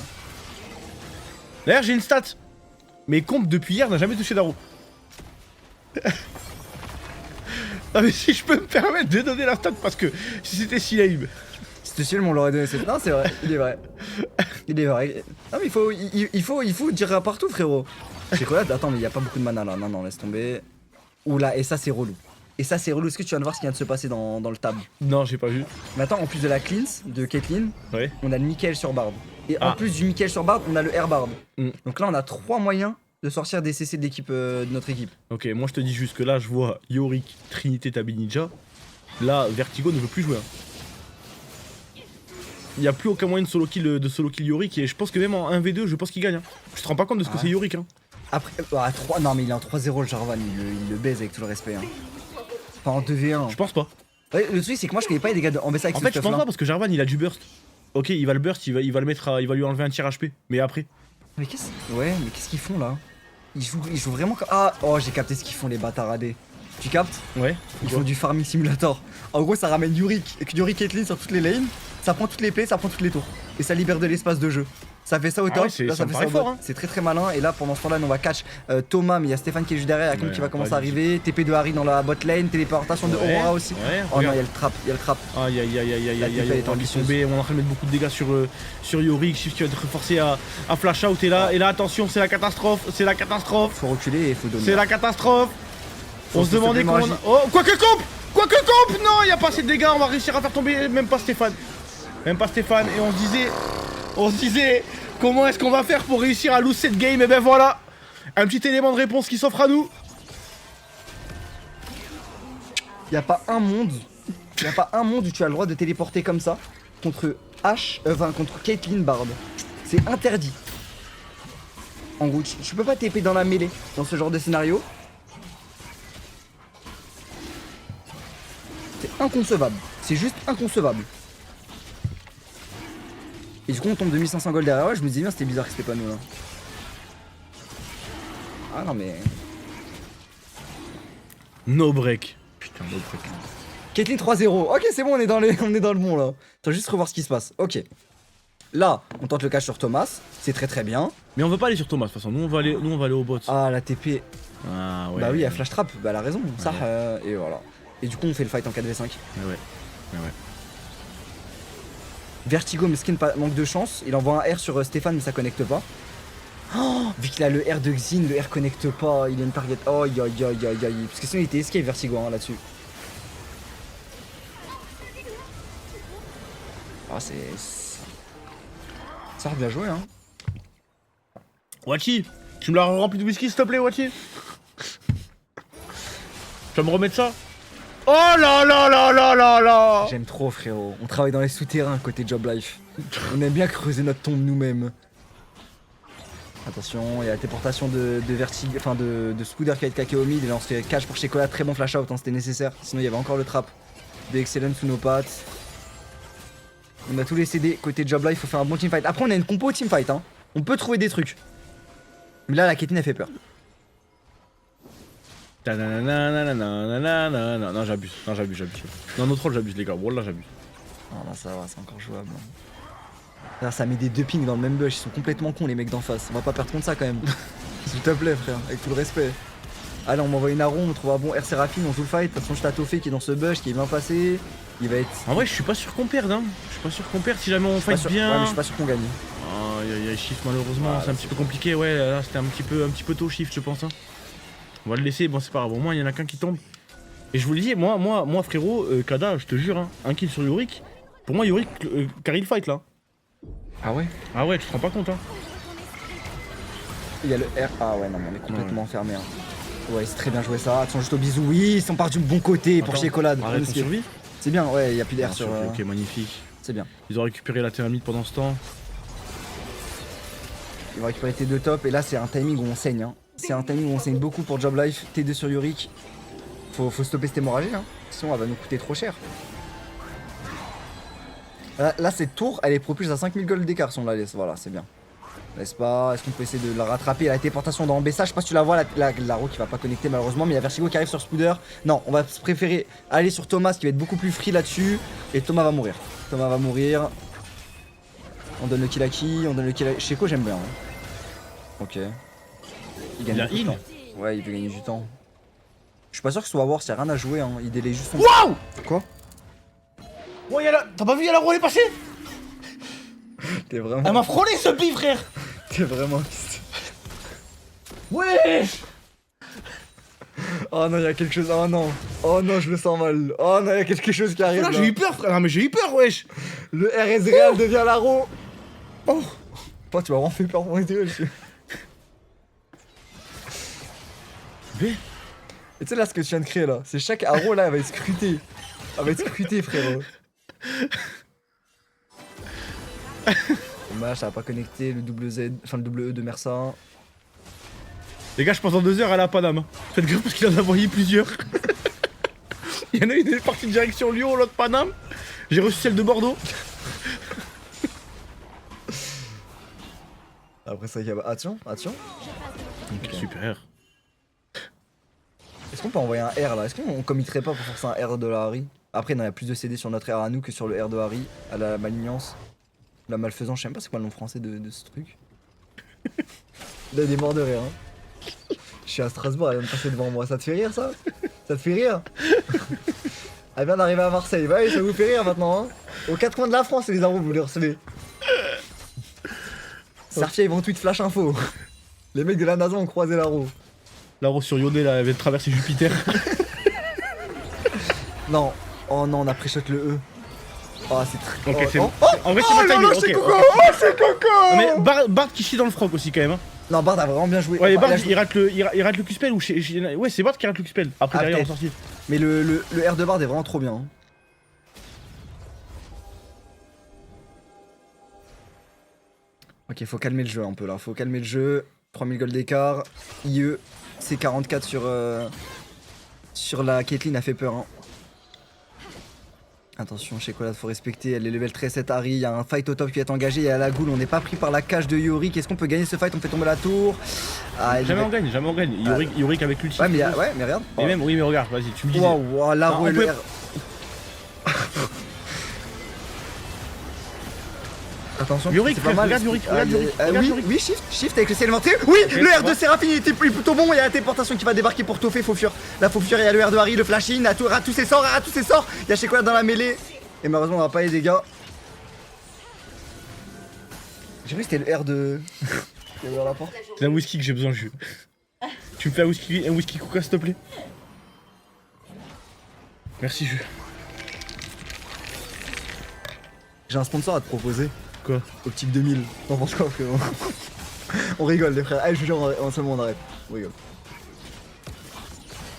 D'ailleurs, j'ai une stat. Mes comptes depuis hier n'a jamais touché d'arrow. Non, mais si je peux me permettre de donner la stat parce que si c'était si lame. C'était sûr, on l'aurait donné. Non, c'est vrai, il est vrai. Non, mais il faut dire partout, frérot. C'est quoi là? Attends, mais il y a pas beaucoup de mana là. Non, laisse tomber. Oula, et ça, c'est relou. Est-ce que tu viens de voir ce qui vient de se passer dans le tab? Non, j'ai pas vu. Mais attends, en plus de la cleanse de Caitlyn, ouais. On a le Mikael sur Bard. Et en plus du Mikael sur Bard, on a le Air Bard. Donc là, on a 3 moyens de sortir des CC de l'équipe de notre équipe. Ok, moi je te dis juste que là, je vois Yorick, Trinité, Tabi Ninja. Là, Vertigo ne veut plus jouer. Il n'y a plus aucun moyen de solo kill Yorick. Et je pense que même en 1v2, je pense qu'il gagne. Hein. Tu te rends pas compte de ce que c'est Yorick. Hein. Après, à 3, non mais il est en 3-0 le Jarvan, il le baise avec tout le respect. Hein. Pas en 2v1. Je pense pas. Ouais, le truc c'est que moi je connais pas les dégâts de Ambessa avec En ce fait, je stuff pense là. pas parce que Jarvan il a du burst. Ok, il va le burst, il va le mettre il va lui enlever un tir HP. Mais après. Mais qu'est-ce. Ouais, mais qu'est-ce qu'ils font là? Ils jouent vraiment comme. Ah, oh, j'ai capté ce qu'ils font les bâtardés. Tu captes? Ouais. Ils font du farming simulator. En gros, ça ramène Yorick et Yorick Caitlyn sur toutes les lanes. Ça prend toutes les plays, ça prend toutes les tours. Et ça libère de l'espace de jeu. Ça fait ça au top, ouais, là ça me fait paraît ça au fort, bot. hein. C'est très très malin. Et là pendant ce temps là on va catch Thomas, mais il y a Stéphane qui est juste derrière, Hakim qui va commencer à arriver. TP de Harry dans la bot lane, téléportation de Aurora aussi. Ouais, Oh non, il y a le trap, il y a le trap. Aïe aïe aïe aïe aïe La aïe TP aïe, est on est ambitieuse. tombé, on est en train de mettre beaucoup de dégâts sur Yorick, Shift qui va être forcé à flash out et là attention, c'est la catastrophe, c'est la catastrophe, Faut reculer et faut donner. c'est la catastrophe. On se se demandait comment magie. Oh, quoique comp, non, il y a pas assez de dégâts, on va réussir à faire tomber même pas Stéphane. Même pas Stéphane et on se disait comment est-ce qu'on va faire pour réussir à lose cette game et ben voilà. Un petit élément de réponse qui s'offre à nous. Y a pas un monde où tu as le droit de téléporter comme ça contre contre Caitlyn Bard. C'est interdit. En gros, tu peux pas TP dans la mêlée dans ce genre de scénario. C'est inconcevable. C'est juste inconcevable. Et du coup on tombe de 1500 gold derrière. Ouais, je me disais bien c'était bizarre que c'était pas nous là. Ah non mais... No break. Putain, no break. Caitlyn 3-0. Ok c'est bon on est dans le bon là. Tu vas juste revoir ce qui se passe. Ok. Là on tente le catch sur Thomas. C'est très très bien. Mais on veut pas aller sur Thomas de toute façon, nous on va aller au bot. Ah la TP. Ah ouais. Bah oui, elle flash trap, bah elle a raison, ça, Ouais. et voilà. Et du coup, on fait le fight en 4v5. Ouais. Vertigo, mesquin, manque de chance. Il envoie un R sur Stéphane, mais ça connecte pas. Oh, vu qu'il a le R de Xin, le R connecte pas, il a une target. Oh, aïe aïe aïe aïe aïe. Parce que sinon, il était escape Vertigo hein, là-dessus. Ah, c'est. Ça a bien joué, hein. Wachi, tu me l'as rempli de whisky s'il te plaît, Wachi. Tu vas me remettre ça? Oh là là là là là là. J'aime trop, frérot. On travaille dans les souterrains côté Job Life. On aime bien creuser notre tombe nous-mêmes. Attention, il y a la téléportation de Vertigo, enfin de Spooder qui va être caqué au mid. Et là on se fait catch pour Shekola, très bon flash out, hein, c'était nécessaire. Sinon il y avait encore le trap de Excellent sous nos pattes. On a tous les CD côté Job Life, faut faire un bon teamfight. Après on a une compo teamfight, hein. On peut trouver des trucs. Mais là la Caitlyn elle fait peur. Non, j'abuse. Non, notre rôle, j'abuse, les gars. Wallah, j'abuse. Ah là ça va, c'est encore jouable. Là ça met des deux pings dans le même bush, ils sont complètement cons les mecs d'en face. On va pas perdre contre ça quand même. S'il te plaît frère, avec tout le respect. Allez on m'envoie une Aron, on trouve un bon R Seraphine, on joue le fight. De toute façon je Tofé qui est dans ce bush, qui est bien passé. Il va être... En vrai, je suis pas sûr qu'on perde, hein. Je suis pas sûr qu'on perde si jamais on fight bien. Ouais mais je suis pas sûr qu'on gagne. Aïe aïe, shift malheureusement, c'est un petit peu compliqué. Ouais, là c'était un petit peu tôt shift, je pense. Hein. On va le laisser, bon c'est pas grave, au moins il y en a qu'un qui tombe. Et je vous le dis, moi frérot, Kada, je te jure, hein, un kill sur Yorick. Pour moi Yorick carry le fight là. Ah ouais? Ah ouais, tu te rends pas compte hein. Il y a le R. Ah ouais non mais on est complètement enfermé. Hein. Ouais c'est très bien joué ça. Attention juste au bisou. Oui, ils sont partis du bon côté pour Shekolade. Arrête, on survit. C'est bien, ouais, il y a plus d'air sur. Ok, magnifique. C'est bien. Ils ont récupéré la thermite pendant ce temps. Ils vont récupérer T2 top et là c'est un timing où on saigne. Hein. C'est un timing où on saigne beaucoup pour Job Life. T2 sur Yorick. Faut stopper cette hémorragie, hein. Sinon elle va nous coûter trop cher. Là cette tour elle est propulse à 5000 gold d'écart si on la laisse. Voilà, c'est bien. N'est-ce pas? Est-ce qu'on peut essayer de la rattraper? La téléportation dans Ambessa, je sais pas si tu la vois, la roue qui va pas connecter malheureusement, mais il y a Vertigo qui arrive sur Spooder. Non, on va préférer aller sur Thomas qui va être beaucoup plus free là-dessus. Et Thomas va mourir. Thomas va mourir. On donne le kill à qui? On donne le kill à... Sheko j'aime bien. Hein. Ok. Il gagne du temps. Ouais, il veut gagner du temps. Je suis pas sûr que ce soit War, s'il y a rien à jouer, hein. Il délaye juste son... Waouh! Quoi? Oh, t'as pas vu, y'a la roue, elle est passée? T'es vraiment... Elle m'a frôlé ce pif, frère! T'es vraiment... Wesh! Oh non, il y a quelque chose... Oh non. Oh non, je me sens mal. Oh non, il y a quelque chose qui arrive là. J'ai eu peur, frère. Non, mais j'ai eu peur, wesh! Le RS réel devient l'aro. Oh! Tu m'as vraiment fait peur pour les yeux. Mais... Et tu sais là ce que tu viens de créer là, c'est chaque arrow là elle va être scrutée. Elle va être scrutée frérot. Dommage, ça va pas connecter le double Z, enfin le double E de Mersa. Les gars, je pense dans 2 heures, elle a pas d'âme. Faites gaffe parce qu'il en a envoyé plusieurs. Il y en a une qui est partie direction Lyon, l'autre Paname. J'ai reçu celle de Bordeaux. Après ça, il y a... Attention. Ok, super. Est-ce qu'on peut envoyer un R là? Est-ce qu'on committerait pas pour forcer un R de la Harry? Après, non, il y a plus de CD sur notre R à nous que sur le R de Harry, à la malignance. La malfaisance, je sais même pas c'est quoi le nom français de ce truc. Là, il est mort de rire. Hein. Je suis à Strasbourg, elle vient de passer devant moi. Ça te fait rire ça? Ça te fait rire? Elle vient d'arriver à Marseille. Bah oui, ça vous fait rire maintenant. Hein. Aux quatre coins de la France, les armes, vous les recevez. Serfia, ils vont tweet flash info. Les mecs de la NASA ont croisé la roue. La rose sur Yodé, là, elle vient de traverser Jupiter. Non. Oh non, on a pré-shot le E. Oh, c'est très... Ok, c'est bon. Oh, En vrai, c'est ma timing. c'est Ok, Coco. ok. Oh, c'est Coco. Non, mais Bard qui chie dans le froc aussi, quand même. Hein. Non, Bard a vraiment bien joué. Ouais, Enfin, Bard, il a joué- il rate le Q-spell ou ouais, c'est Bard qui rate le Q-spell. Après, Ah, derrière, on peut-être. sortit. Mais le R de Bard est vraiment trop bien. Hein. Ok, faut calmer le jeu un peu là. Faut calmer le jeu. 3000 gold d'écart. IE, c'est 44 sur la Caitlyn, a fait peur. Hein. Attention, Shekolade, faut respecter. Elle est level 13-7 Harry. Il y a un fight au top qui est engagé. Il y a la goule. On n'est pas pris par la cage de Yorick. Est-ce qu'on peut gagner ce fight? On fait tomber la tour. Ah, Jamais on gagne, jamais on gagne. Yorick avec l'ulti. Ouais, mais regarde. Et même, oui, mais regarde, vas-y, tu me disais. Waouh, la Ah, roue et on le peut- R. Attention, Yorick, c'est pas mal. regarde Yorick, regarde Yorick, regarde oui, Yorick. oui, shift avec le ciel élémentaire. Oui, Ok, le R ça de va. Séraphine était plutôt bon. Il y a la téléportation qui va débarquer pour toffer Faux Fur. La Faux Fur, il y a le R de Harry, le flash in, rate tous ses sorts, rate tous ses sorts. Il y a Shekolade dans la mêlée. Et malheureusement, on va pas les dégâts. J'ai cru que c'était le R de. Il a ouvert la porte. C'est un whisky que j'ai besoin de jus. Tu me fais un whisky coca, s'il te plaît? Merci, jus. J'ai un sponsor à te proposer. Quoi? Optique 2000. T'en penses quoi, frérot? On rigole, les frères. Allez, je vous jure, en ce moment, on arrête. On rigole.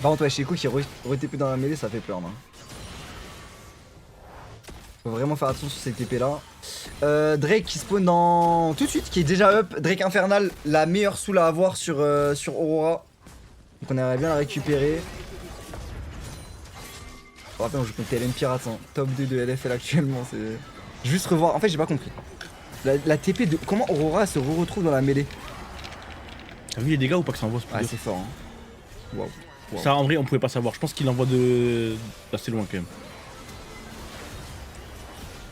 Par contre, ouais, Sheko qui re-TP dans la mêlée, ça fait peur, non? Faut vraiment faire attention sur ces TP là. Drake qui spawn dans... tout de suite, qui est déjà up. Drake Infernal, la meilleure soul à avoir sur Aurora. Donc on aimerait bien la récupérer. Je rappelle, on joue contre TLN Pirates, hein. Top 2 de LFL actuellement, c'est... Juste revoir, en fait j'ai pas compris. La TP de... Comment Aurora se retrouve dans la mêlée? T'as vu les dégâts ou pas que ça envoie ce Ah truc? c'est fort hein. Waouh. Ça, en vrai, on pouvait pas savoir. Je pense qu'il envoie d'assez loin quand même.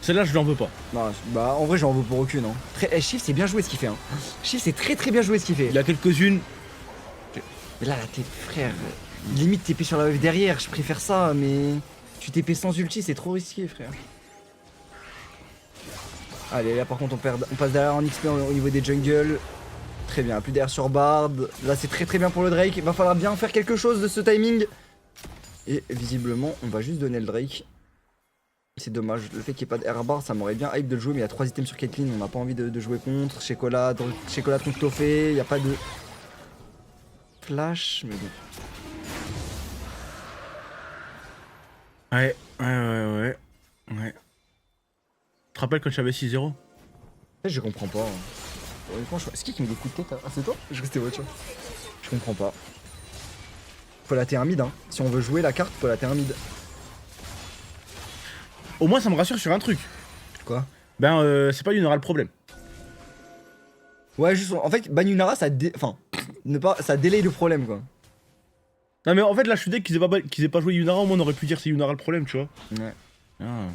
Celle-là, je l'en veux pas. Non, bah en vrai j'en veux pour aucune hein. Shift c'est bien joué ce qu'il fait hein. Shift c'est très bien joué ce qu'il fait. Il y a quelques-unes. Mais là TP frère, limite TP sur la wave derrière, je préfère ça mais... Tu TP sans ulti c'est trop risqué frère. Allez là par contre on passe derrière en XP au niveau des jungles. Très bien, plus d'air sur Bard. Là c'est très bien pour le Drake. Il va falloir bien faire quelque chose de ce timing. Et visiblement on va juste donner le Drake. C'est dommage, le fait qu'il n'y ait pas de air bar ça m'aurait bien hype de le jouer mais il y a 3 items sur Caitlyn, on n'a pas envie de jouer contre. Shekolade contre Toffé, il n'y a pas de flash mais bon. Ouais. Tu te rappelles quand j'avais 6-0? En fait je comprends pas. Honnêtement, c'est qui me dit coup de tête? Ah c'est toi? Je restais voiture. Je comprends pas. Faut la T1 mid hein. Si on veut jouer la carte, faut la T1 mid. Au moins, ça me rassure sur un truc. Quoi? Ben, c'est pas Yunara le problème. Ouais, juste en fait, ban Yunara ça ça délaye le problème quoi. Non, mais en fait, là, je suis dès qu'ils aient pas joué Yunara, au moins on aurait pu dire c'est Yunara le problème, tu vois. Ouais. Ah.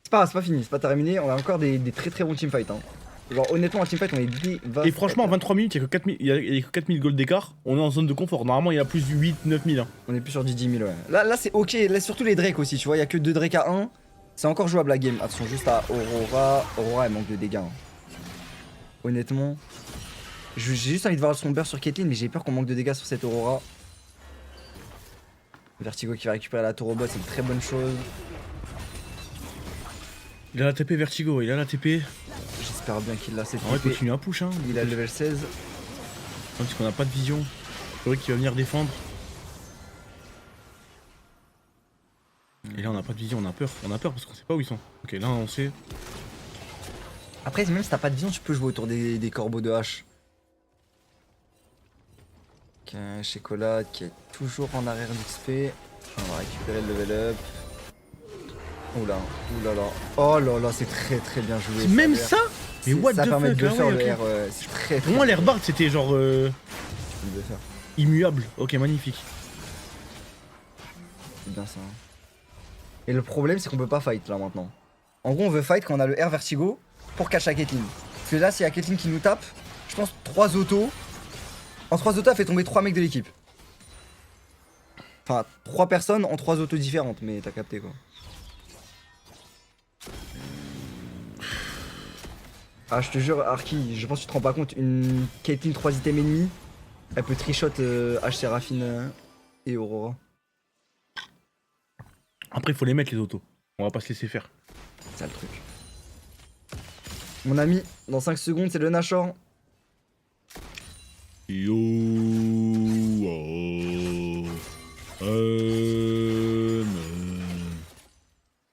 C'est pas fini, c'est pas terminé, on a encore des très bons teamfights hein. Genre honnêtement en teamfight on est dévastateur. Et franchement, en 23 minutes, il y a que 4000 gold d'écart. On est en zone de confort. Normalement, il y a plus de 8-9000. Hein. On est plus sur du 10 000 ouais. Là c'est ok, là surtout les Drake aussi, tu vois, il y a que 2 Drake à 1. C'est encore jouable la game. Attention juste à Aurora. Aurora elle manque de dégâts. Hein. Honnêtement. J'ai juste envie de voir son burst sur Caitlyn mais j'ai peur qu'on manque de dégâts sur cette Aurora. Vertigo qui va récupérer la tour au bot, c'est une très bonne chose. Il a la TP Vertigo, il a la TP. J'espère bien qu'il l'a cette En vrai, TP. continue à push, hein. Il a le level 16. Parce qu'on a pas de vision. C'est vrai qu'il va venir défendre. Et là, on a pas de vision, on a peur. On a peur parce qu'on sait pas où ils sont. Ok, là, on sait. Après, même si t'as pas de vision, tu peux jouer autour des corbeaux de hache. avec Chocolat qui est toujours en arrière d'XP. On va récupérer le level up. Oula, oulala. Oh là là, c'est très bien joué. Même ça ça? Mais what ça the permet fuck, de le ah faire ouais, le ok. R, ouais, c'est très Pour moi, l'air Bard c'était genre de le faire. immuable. Ok, magnifique. C'est bien ça. Et le problème, c'est qu'on peut pas fight là maintenant. En gros, on veut fight quand on a le R vertigo pour catch la Caitlyn. Parce que là, s'il y a Caitlyn qui nous tape, je pense 3 autos. En 3 autos, elle fait tomber 3 mecs de l'équipe. Enfin, 3 personnes en 3 autos différentes, mais t'as capté quoi. Ah, je te jure, Arki, je pense que tu te rends pas compte, une Caitlyn 3 items ennemis, elle peut trichot H Séraphine et Aurora. Après, il faut les mettre, les autos. On va pas se laisser faire. C'est ça le truc. Mon ami, dans 5 secondes, c'est le Nashor. Yo,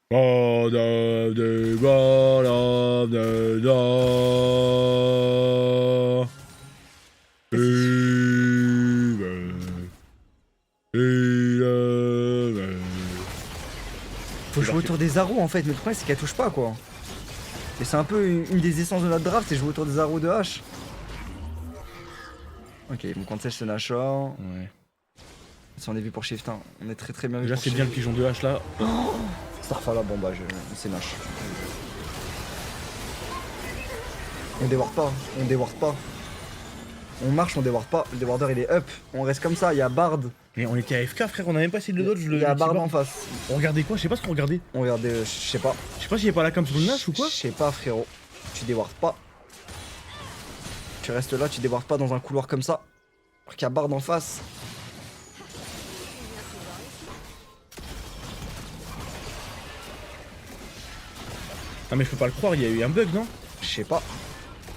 God of the God of the dawn. Faut jouer autour des arrows en fait, mais le problème c'est qu'elle touche pas quoi. Et c'est un peu une des essences de notre draft, c'est jouer autour des arrows de H. Ok, bon quand c'est Nashor. Ouais. Si on est vu pour Shift 1, on est très bien vu Déjà, pour c'est bien le pigeon de hache là. Starfall, bon bah c'est Nash. On déward pas, on déward pas. On marche, on déward pas. Le déwarder il est up. On reste comme ça, il y a Bard. Mais on était AFK, frère, on a même pas essayé de le dodge. Il y a Bard en face. On regardait quoi? Je sais pas ce qu'on regardait. On regardait, je sais pas. Je sais pas s'il y avait pas la cam sur le Nash ou quoi. Je sais pas frérot. Tu déward pas. Tu restes là, tu déward pas dans un couloir comme ça. Alors qu'il y a Bard en face. Ah, mais je peux pas le croire, il y a eu un bug, non? Je sais pas.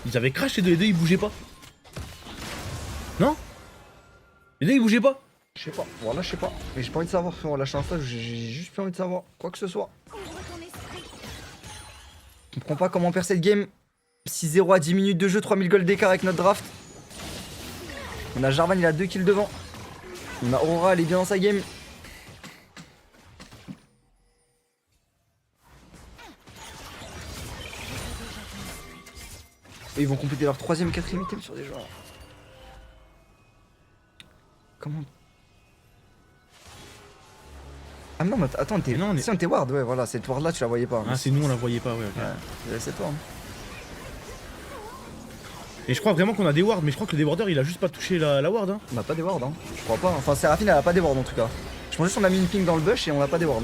Ils avaient crash les deux ils bougeaient pas. Non? Les deux ils bougeaient pas. Je sais pas. Voilà, je sais pas. Mais j'ai pas envie de savoir frérot. Lâche un stage, j'ai juste plus envie de savoir. Quoi que ce soit. Je comprends pas comment on perd cette game. 6-0 à 10 minutes de jeu, 3000 gold d'écart avec notre draft. On a Jarvan, il a 2 kills devant. On a Aurora, elle est bien dans sa game. Et ils vont compléter leur 3ème et 4ème item sur des joueurs. Comment? Ah non, mais attends, t'es. Non, on est- Si on était ward, ouais, voilà, cette ward là, tu la voyais pas. Ah, c'est nous, on la voyait pas, ouais, ok. Ouais, c'est toi. Hein. Et je crois vraiment qu'on a des wards, mais je crois que le déborder il a juste pas touché la ward, hein. On a pas des wards, hein. Je crois pas. Enfin, Séraphine, elle a pas des wards en tout cas. Je pense juste qu'on a mis une ping dans le bush et on a pas des wards.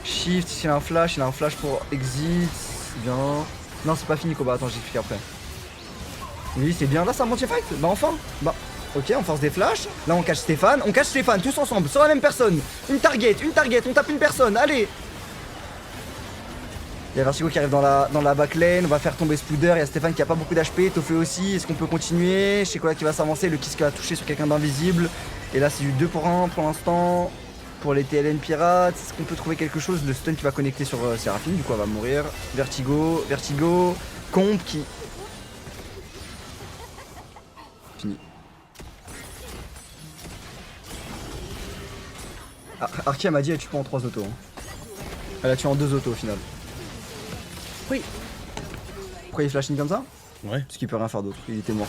Shift, il a un flash pour exit. Bien. Non, c'est pas fini, Koba. Attends, j'explique après. Oui, c'est bien. Là, c'est un moitié fight. Bah, enfin. Bah, ok, on force des flashs. Là, on cache Stéphane. On cache Stéphane, tous ensemble, sur la même personne. Une target. On tape une personne. Allez. Il y a Vertigo qui arrive dans la backlane. On va faire tomber Spooder. Il y a Stéphane qui a pas beaucoup d'HP. Toffé aussi. Est-ce qu'on peut continuer? Je sais quoi qui va s'avancer. Le kiss qui va toucher sur quelqu'un d'invisible. Et là, c'est du 2 pour 1 pour l'instant. Pour les TLN pirates, est-ce qu'on peut trouver quelque chose? Le stun qui va connecter sur Séraphine, du coup elle va mourir. Vertigo, Comp qui... Fini. Ah, Arki elle m'a dit elle tue pas en 3 autos. Hein. Elle a tué en 2 autos au final. Oui. Pourquoi il flash in comme ça? Ouais. Parce qu'il peut rien faire d'autre, il était mort.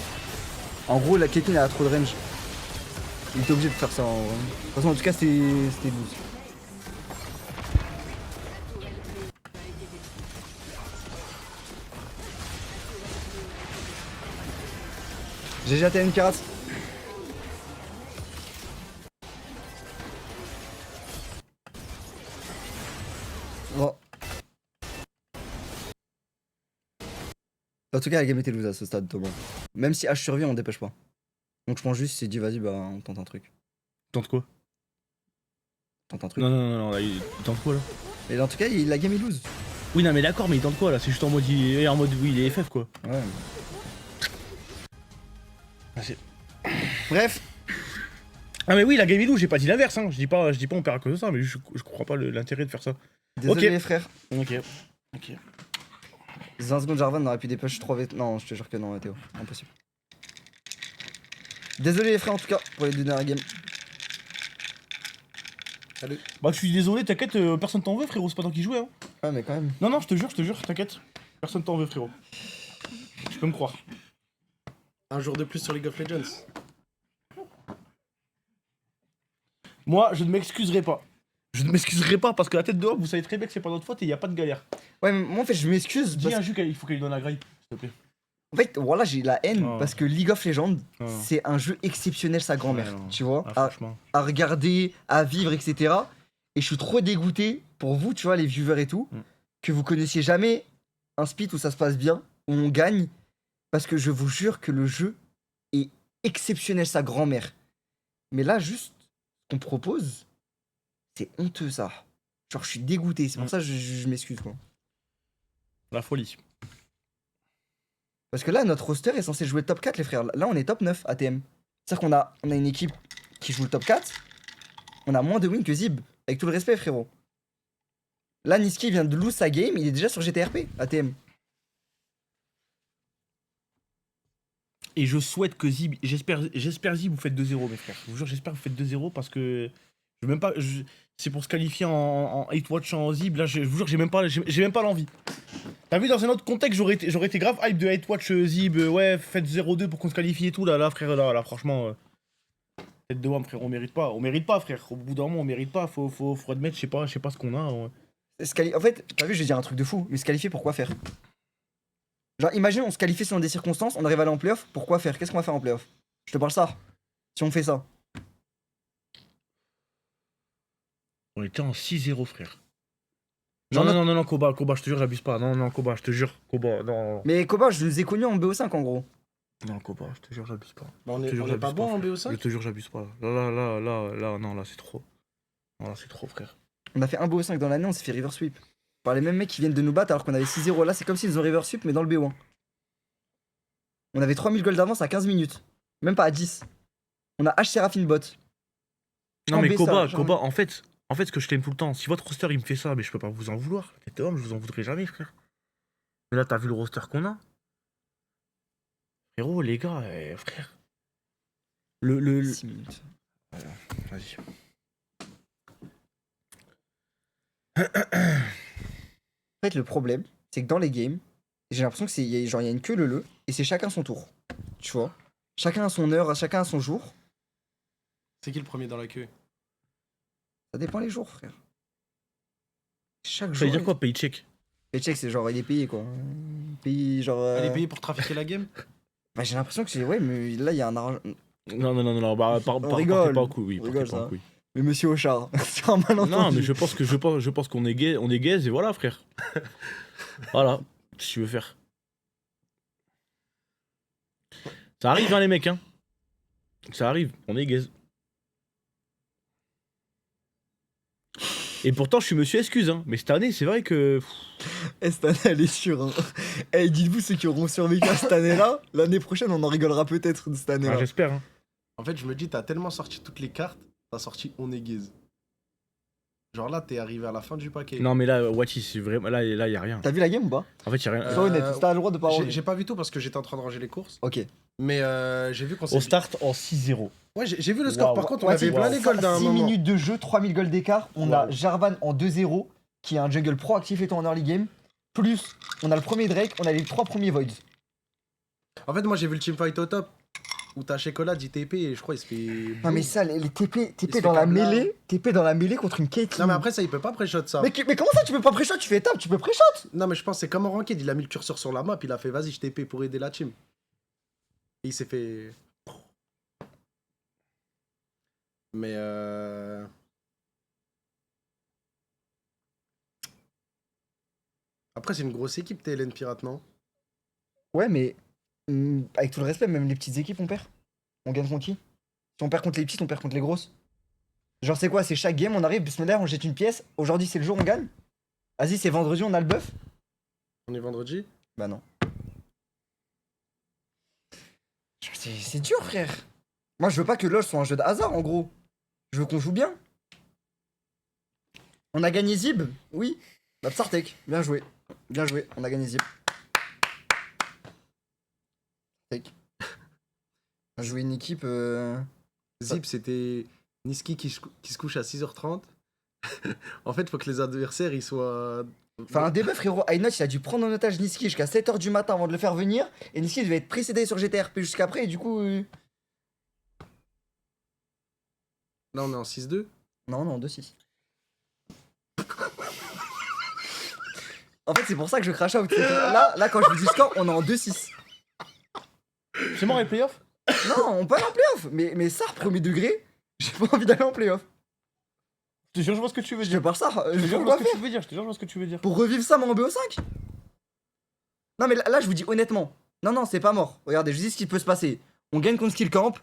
En gros la Caitlyn elle a trop de range. Il était obligé de faire ça en vrai. De toute façon en tout cas c'était 12. GG ATN Pirates. Bon. En tout cas la game était loose à ce stade Thomas. Même si H survit on dépêche pas. Donc je pense juste c'est dit vas-y bah on tente un truc. Tente quoi? Tente un truc. Non, là, il tente quoi là? Et en tout cas la game est loose. Oui, non, mais d'accord, mais il tente quoi là? C'est juste en mode, oui, il est FF quoi. Ouais. Ah, c'est- Bref. Ah, mais oui, la game est loose, j'ai pas dit l'inverse, hein. Je dis pas on perd à cause de ça, mais je comprends pas l'intérêt de faire ça. Désolé Ok. les frères. Ok. 20 secondes Jarvan aurait pu dépêcher 3 v... Non je te jure que non Théo. Impossible. Désolé les frères en tout cas pour les deux dernières games. Salut. Bah, je suis désolé, t'inquiète, personne t'en veut, frérot, c'est pas toi qui jouais, hein. Ouais mais quand même. Non, je te jure, t'inquiète. Personne t'en veut, frérot. Tu peux me croire. Un jour de plus sur League of Legends. Moi, je ne m'excuserai pas. Je ne m'excuserai pas parce que la tête de homme, vous savez très bien que c'est pas notre faute et y a pas de galère. Ouais mais moi en fait je m'excuse. Dis Parce... à Jules qu'il faut qu'elle lui donne la graille, s'il te plaît. En fait voilà j'ai la haine Oh. parce que League of Legends Oh. c'est un jeu exceptionnel sa grand-mère. Ouais, non. Tu vois Ah, franchement. à regarder, à vivre, etc. Et je suis trop dégoûté pour vous, tu vois, les viewers et tout, que vous connaissiez jamais un split où ça se passe bien, où on gagne, parce que je vous jure que le jeu est exceptionnel, sa grand-mère. Mais là, juste, ce qu'on propose, c'est honteux, ça. Genre, je suis dégoûté, c'est pour ça que je m'excuse, quoi. La folie. Parce que là, notre roster est censé jouer top 4, les frères. Là, on est top 9 ATM. C'est-à-dire qu'on a une équipe qui joue le top 4, on a moins de wins que Zib. Avec tout le respect, frérot. Là, Niski vient de lose sa game, il est déjà sur GTRP, ATM. Et je souhaite que Zib, j'espère Zib vous faites 2-0 mes frères. Je vous jure, j'espère que vous faites 2-0 parce que je veux même pas, c'est pour se qualifier en 8 watch en Zib. Là, je vous jure, j'ai même pas l'envie. T'as vu dans un autre contexte, j'aurais été grave hype de 8 watch Zib. Ouais, faites 0-2 pour qu'on se qualifie et tout. Là, frère, là, franchement. Tête de homme, frère, on mérite pas, frère. Au bout d'un moment, on mérite pas. Faut admettre, je sais pas ce qu'on a. Ouais. En fait, t'as vu, je vais dire un truc de fou, mais se qualifier, pourquoi faire? Genre, imagine, on se qualifie selon des circonstances, on arrive à aller en playoff, pourquoi faire? Qu'est-ce qu'on va faire en playoff? Je te parle ça. Si on fait ça. On était en 6-0, frère. Genre, Non, Koba, je te jure, j'abuse pas. Non, Koba, je te jure, Koba, non. Mais Koba, je les ai connus en BO5 en gros. Non, Koba, je te jure, j'abuse pas. Bah, on Je te jure, est pas j'abuse bon en frère. BO5? Je te jure, j'abuse pas. Là, non, là, c'est trop. Non, là, c'est trop, frère. On a fait un BO5 dans l'année, on s'est fait river sweep. Par les mêmes mecs qui viennent de nous battre alors qu'on avait 6-0. Là, c'est comme s'ils ont river sweep, mais dans le BO1. On avait 3000 goals d'avance à 15 minutes. Même pas à 10. On a H Seraphine bot. Non, En mais B, Koba, ça, genre- Koba, en fait, ce que je t'aime tout le temps, si votre roster il me fait ça, mais je peux pas vous en vouloir. Tête de homme, je vous en voudrais jamais, frère. Mais là, t'as vu le roster qu'on a? Frérot, les gars, frère. Le... 6 minutes. Vas-y. En fait, le problème, c'est que dans les games, j'ai l'impression que il y a une queue leu et c'est chacun son tour. Tu vois? Chacun a son heure, chacun a son jour. C'est qui le premier dans la queue? Ça dépend les jours, frère. Chaque Ça jour. veut dire quoi, paycheck? Paycheck, c'est genre, il est payé quoi. Payé genre. Elle est payée pour trafiquer la game? Bah, j'ai l'impression que c'est. Ouais, mais là, il y a un argent. Non, bah, rigole. partez pas en couille, oui, On partez rigole, pas en ça. couille. Mais monsieur Auchard, c'est un malentendu. Non, mais je pense qu'on est gay, gays et voilà, frère. Voilà, qu'est-ce que tu veux faire? Ça arrive, hein, les mecs, hein. Ça arrive, on est gays. Et pourtant, je suis monsieur excuse, hein. Mais cette année, c'est vrai que. Cette année, elle est sûre. Hein. Eh, dites-vous, ceux qui auront survécu à cette année-là, l'année prochaine, on en rigolera peut-être de cette année-là. Ah, j'espère, hein. En fait, je me dis, t'as tellement sorti toutes les cartes, t'as sorti on est gaze. Genre là, t'es arrivé à la fin du paquet. Non, mais là, Wati, c'est vraiment. Là, y a rien. T'as vu la game ou pas? En fait, y a rien. Sois honnête, t'as le droit de pas avoir vu. J'ai pas vu tout parce que j'étais en train de ranger les courses. Ok. Mais j'ai vu qu'on s'est. On start en 6-0. Ouais, j'ai vu le score. Waouh. Par contre, on Ouais, avait c'est plein les goals d'un 6 moment. minutes de jeu, 3000 goals d'écart. On a Waouh. Jarvan en 2-0, qui est un jungle proactif étant en early game. Plus, on a le premier Drake, on a les 3 premiers Voids. En fait, moi, j'ai vu le teamfight au top. Où t'as Shekola dit TP et je crois il se fait. Non mais ça, les TP se fait dans la comme là. mêlée, TP dans la mêlée contre une Caitlyn. Non, mais après, ça, il peut pas pré-shot ça. Mais comment ça tu peux pas pré-shot? Tu fais tap, tu peux pré-shot. Non, mais je pense que c'est comme en ranked. Il a mis le curseur sur la map, il a fait vas-y, je TP pour aider la team. Et il s'est fait. Mais après, c'est une grosse équipe, TLN Pirate, non? Ouais mais, avec tout le respect, même les petites équipes on perd. On gagne contre qui? Si on perd contre les petites, on perd contre les grosses. Genre c'est quoi? C'est chaque game, on arrive, bismillah, on jette une pièce. Aujourd'hui c'est le jour, on gagne. Vas-y, c'est vendredi, on a le buff. On est vendredi? Bah non. C'est dur, frère. Moi, je veux pas que LoL soit un jeu de hasard, en gros. Je veux qu'on joue bien. On a gagné Zib, oui. Bah, Psartek, bien joué. Bien joué, on a gagné Zib. Psartek. On a joué une équipe. Zip, c'était Niski qui se couche à 6h30. En fait, faut que les adversaires ils soient. Enfin, un débuff, frérot. Aynot, il a dû prendre en otage Niski jusqu'à 7h du matin avant de le faire venir. Et Niski devait être précédé sur GTRP jusqu'après. Et du coup. Là, on est en 6-2. Non, non, 2-6. En fait, c'est pour ça que je crash out. Là, quand je vous dis score, on est en 2-6. C'est mort les playoffs? Non, on peut aller en playoff. Mais ça, premier degré, j'ai pas envie d'aller en playoff. Je te jure, je vois ce que tu veux Je te dire. parle ça. Je te Je jure, je sais vois pas ce que faire. tu veux dire. Je te jure, je vois ce que tu veux dire. Pour revivre ça, mais en BO5. Non, mais là, je vous dis honnêtement. Non, non, c'est pas mort. Regardez, je vous dis ce qui peut se passer. On gagne contre Skill Camp.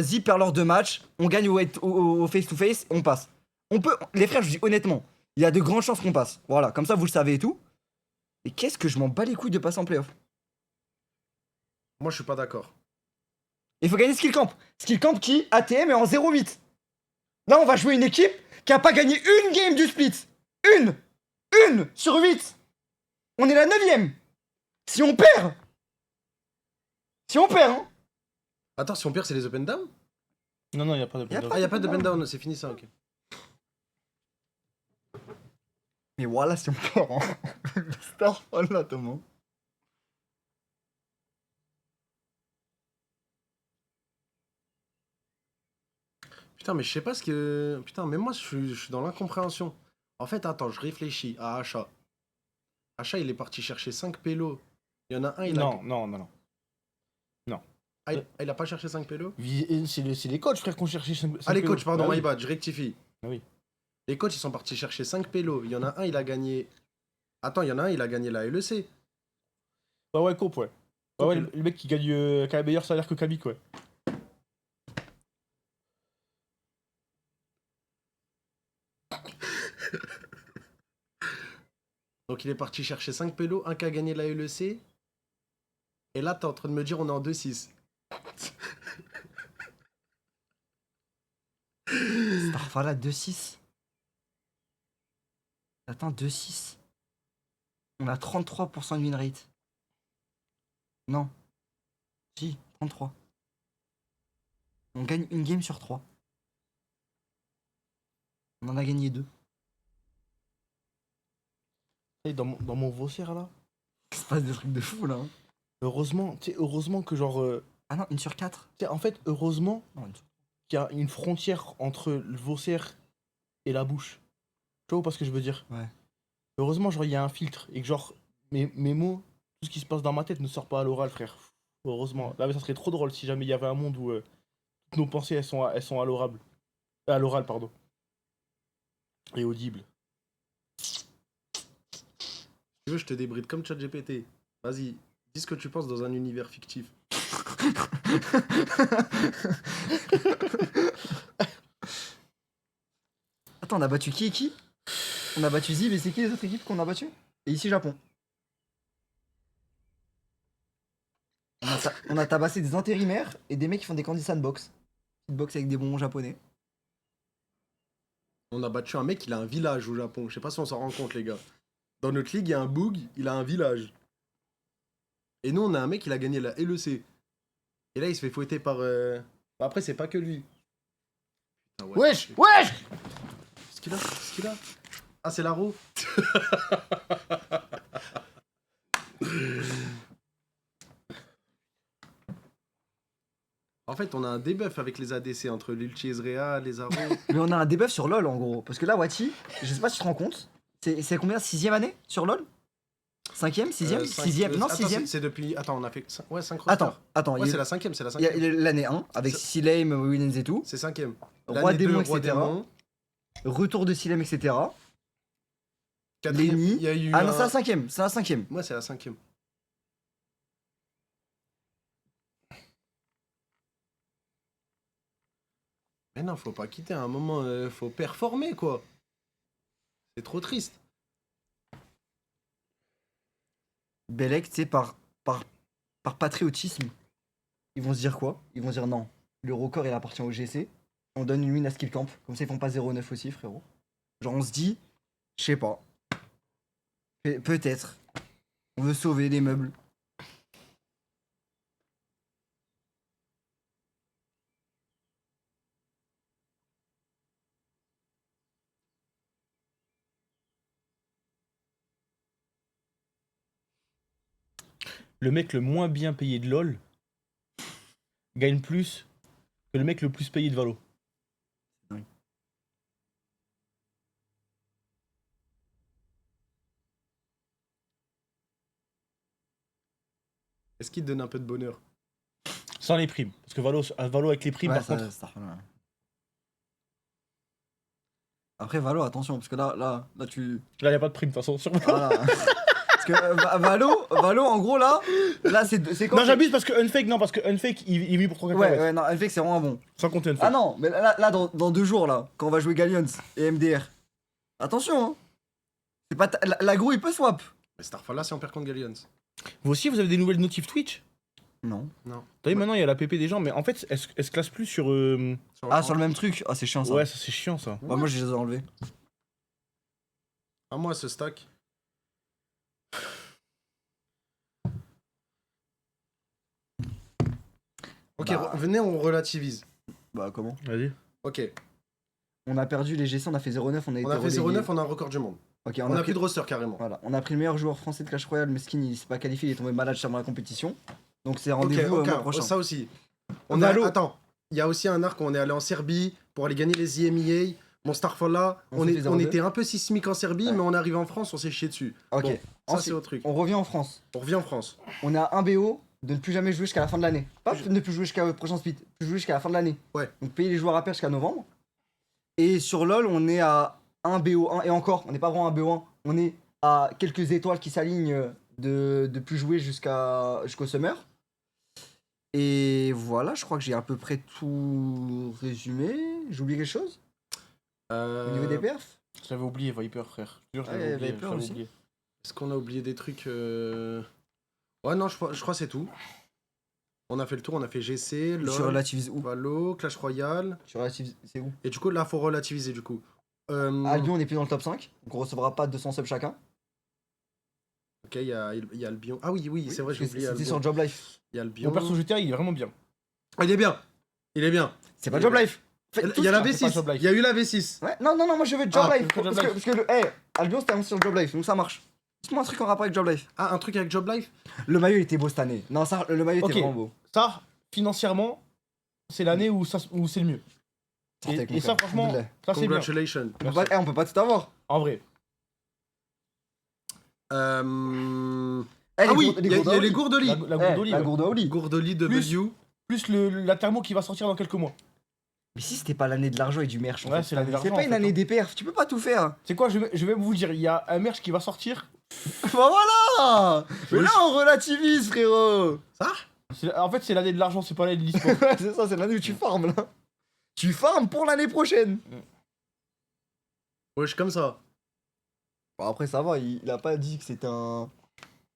Zip perd lors de matchs. On gagne au face-to-face. On passe. On peut. Les frères, je vous dis honnêtement. Il y a de grandes chances qu'on passe. Voilà, comme ça, vous le savez et tout. Et qu'est-ce que je m'en bats les couilles de passer en playoff. Moi, je suis pas d'accord. Il faut gagner Skill Camp. Skill Camp qui, ATM, est en 0-8. Là, on va jouer une équipe qui a pas gagné une game du split. Une sur 8. On est la 9ème. Si on perd, hein. Attends, si on perd, c'est les open down? Non, non, y a pas de Y a playoff. Ah, y a pas de open down, c'est fini ça, ok. Mais voilà, si on perd, hein. Starfall là, Thomas. Putain, mais je sais pas ce que. Putain, mais moi, je suis dans l'incompréhension. En fait, attends, je réfléchis à Achat. Achat, il est parti chercher 5 pélos. Il y en a un, il a. Non. Il a pas cherché 5 pélos? C'est les coachs, frère, qu'on cherchait. Ah, les coachs, pardon, my bad, je rectifie. Ah oui. Les coachs, ils sont partis chercher 5 pélos. Il y en a un, il a gagné. Attends, il y en a un, il a gagné la LEC. Bah ouais, Cope, ouais. Bah ouais, le mec qui gagne, qui a le meilleur salaire que Kabik, ouais. Donc, il est parti chercher 5 pélos, un qui a gagné la LEC. Et là, t'es en train de me dire, on est en 2-6. Starfall à 2-6. Attends, 2-6. On a 33% de win rate. Non. Si, 33. On gagne une game sur 3. On en a gagné 2. Et dans mon Vaucère, là, Il se passe des trucs de fou là. Hein. heureusement que genre... Ah non, une sur 4. tu sais, en fait, heureusement Non, une sur... qu'il y a une frontière entre le Vaucère et la bouche. Tu vois pas ce que je veux dire? Ouais. Heureusement, genre, il y a un filtre et que genre, mes mots, tout ce qui se passe dans ma tête ne sort pas à l'oral, frère. Heureusement. Là, mais ça serait trop drôle si jamais il y avait un monde où toutes nos pensées, elles sont à l'oral. À l'oral, pardon. Et audibles. Si tu veux, je te débride comme ChatGPT. Vas-y, dis ce que tu penses dans un univers fictif. Attends, on a battu qui et qui? On a battu Zib et c'est qui les autres équipes qu'on a battu? Et ici Japon. On a tabassé des intérimaires et des mecs qui font des candy sandbox. Petite box avec des bonbons japonais. On a battu un mec, il a un village au Japon. Je sais pas si on s'en rend compte, les gars. Dans notre ligue, il y a un boug, il a un village. Et nous, on a un mec, il a gagné la LEC. Et là, il se fait fouetter par. Après, c'est pas que lui. Putain, ouais. Wesh! Qu'est-ce qu'il a? Qu'est-ce qu'il a? Ah, c'est la roue. En fait, on a un debuff avec les ADC entre l'Ulchi Ezreal, les Arrows. Mais on a un debuff sur LoL en gros. Parce que là, Wati, je sais pas si tu te rends compte. C'est combien? 6ème année sur LoL? 5ème? 6ème? 6ème? Non, Attends, 6ème? c'est depuis. Attends, on a fait. Ouais, 5 Attends, Ouais, il y c'est a la 5ème, c'est la il y a 5ème. l'année 1 avec C'est- Silame, Williams et tout. C'est 5ème. Roi L'année démon, 2, Roi etc. démon. Retour de Silame, etc. Quatrième, Lenny. il y a eu Ah non, un- c'est la 5ème. C'est la 5ème. Ouais, c'est la 5ème. Mais non, faut pas quitter à un moment, faut performer quoi. C'est trop triste. Belek, tu sais, par patriotisme, ils vont se dire quoi? Ils vont dire non, le record il appartient au GC. On donne une win à Skill Camp. Comme ça, ils font pas 0-9 aussi, frérot. Genre, on se dit, je sais pas. Peut-être. On veut sauver les meubles. le mec le moins bien payé de LoL gagne plus que le mec le plus payé de Valo. Est-ce qu'il te donne un peu de bonheur? Sans les primes. Parce que Valo avec les primes, Ouais, par contre. Starfall, ouais. Après, Valo, attention, parce que là, tu. Là, y a pas de prime, de toute façon. Sur... Voilà. Parce que Valo, en gros, là c'est quand. Non, j'abuse parce que Unfake, non, parce que Unfake, il est mis pour 3 Ouais, non, Unfake, c'est vraiment bon. Sans compter Unfake. Ah non, mais là dans 2 jours, là, quand on va jouer Galleons et MDR. Attention, hein. C'est pas l'agro, il peut swap. Mais Starfall là, c'est en perd contre Galleons. Vous aussi, vous avez des nouvelles notifs Twitch? Non. T'as vu, maintenant, il y a la PP des gens, mais en fait, elle se classe plus sur. Sur le même truc. Ah, c'est chiant ça. Ouais, ça, c'est chiant, ça. Bah, moi, je les ai enlevés. À moi, ce stack. Ok, Bah. venez, on relativise. Bah, comment? Vas-y. Ok, On a perdu les GC, on a fait 0-9, on a été on a fait relégué. 0-9, on a un record du monde. Ok, On a pris... plus de roster carrément. Voilà, on a pris le meilleur joueur français de Clash Royale, mais Skin il s'est pas qualifié, il est tombé malade sur la compétition. Donc c'est rendez-vous Ok, mois prochain. ça aussi. On Valo. Attends, il y a aussi un arc où on est allé en Serbie pour aller gagner les IMEA. Mon Starfall là, On on s'est fait 0-2. était un peu sismique en Serbie, Ouais. mais on est arrivé en France, on s'est chié dessus. Ok, Bon, ça ensuite, c'est autre truc. on revient en France. On revient en France. On a un BO de ne plus jamais jouer jusqu'à la fin de l'année. Pas de ne plus jouer jusqu'à le prochain split, plus jouer jusqu'à la fin de l'année. Ouais. Donc payer les joueurs à pair jusqu'à novembre. Et sur LoL, on est à un BO1, et encore, on n'est pas vraiment un BO1, on est à quelques étoiles qui s'alignent de plus jouer jusqu'au summer. Et voilà, je crois que j'ai à peu près tout résumé. J'ai oublié quelque chose au niveau des perfs? J'avais oublié Viper, frère. Je te jure, Ouais, j'avais oublié. Viper j'avais aussi. oublié. Est-ce qu'on a oublié des trucs Ouais, non, je crois que c'est tout. On a fait le tour, on a fait GC, Tu LoL, relativises où? Valo, Clash Royale. Tu relativises, c'est où? Et du coup, là, faut relativiser du coup. Albion, on n'est plus dans le top 5, donc on recevra pas 200 subs chacun. Ok, il y a Albion. Ah oui, c'est vrai, j'ai oublié C'était Albion. sur Job Life. Il y a Albion. Mon perso GTA, il est vraiment bien. Ah, il est bien. Il est bien. C'est pas Il est Job bien. Life. Il y a la c'est pas V6. Job Life. Il y a eu la V6. Ouais, non, moi je veux Job Ah, Life. que Job Parce Life. que le. Albion c'était annoncé sur Job Life, donc ça marche. Dis-moi un truc en rapport avec Job Life. Ah, un truc avec Job Life. Le maillot il était beau cette année. Non, ça, le maillot Ok. était vraiment beau. Ça, financièrement, c'est l'année où c'est le mieux. Sortez avec mon Et ça, frère. franchement, Alhamdoulilah. ça, c'est bien. Congratulations. Merci. On peut pas tout avoir. En vrai. Eh, Ah les oui, gourdes- il y a gourdes les Oli. Gourdoli. La Gourdoli. La ouais. gourde Oli. Gourdoli de Plus- W. Plus la thermo qui va sortir dans quelques mois. Mais si c'était pas l'année de l'argent et du merch. en Ouais, fait, c'est l'année de C'est l'argent, pas en une fait, année hein. des perfs, tu peux pas tout faire. C'est quoi, je vais vous le dire, il y a un merch qui va sortir. Bah voilà. Mais là on relativise frérot. Ça En fait, c'est l'année de l'argent, c'est pas l'année de l'e-sport. C'est ça, c'est l'année où tu farmes là. Tu farmes pour l'année prochaine. Wesh, comme ça. Bon, après ça va, il a pas dit que c'était un.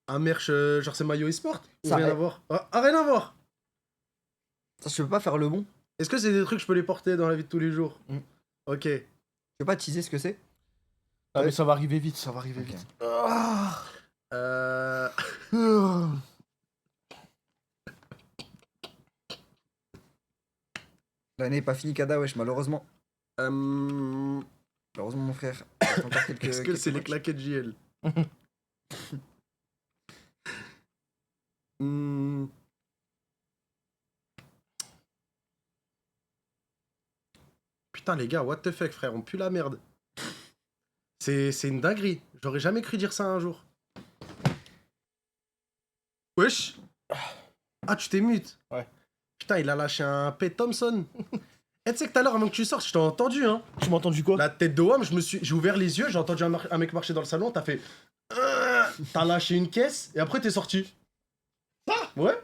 Un merch, genre c'est maillot e-sport. Ou Ça rien va. à voir. Ah, rien à voir. Ça, je peux pas faire le bon. Est-ce que c'est des trucs que je peux les porter dans la vie de tous les jours? Mm. Ok. Je peux pas teaser ce que c'est. Ah, mais ça va arriver vite, ça va arriver Ok. vite. Euh... L'année est pas finie, Kada, wesh, malheureusement. euh, Malheureusement, mon frère. Il reste encore quelques- Est-ce que quelques c'est les matchs. claquettes JL? Hmm. Putain les gars, what the fuck frère, on pue la merde. C'est une dinguerie. J'aurais jamais cru dire ça un jour. Wesh. Ah tu t'es mute. Ouais. Putain il a lâché un P. Thompson. Eh tu sais que tout à l'heure avant que tu sortes, je t'ai entendu hein. Tu m'as entendu quoi? La tête de Wam, j'ai ouvert les yeux, j'ai entendu un mec marcher dans le salon, t'as fait... T'as lâché une caisse, et après t'es sorti. Ah ouais.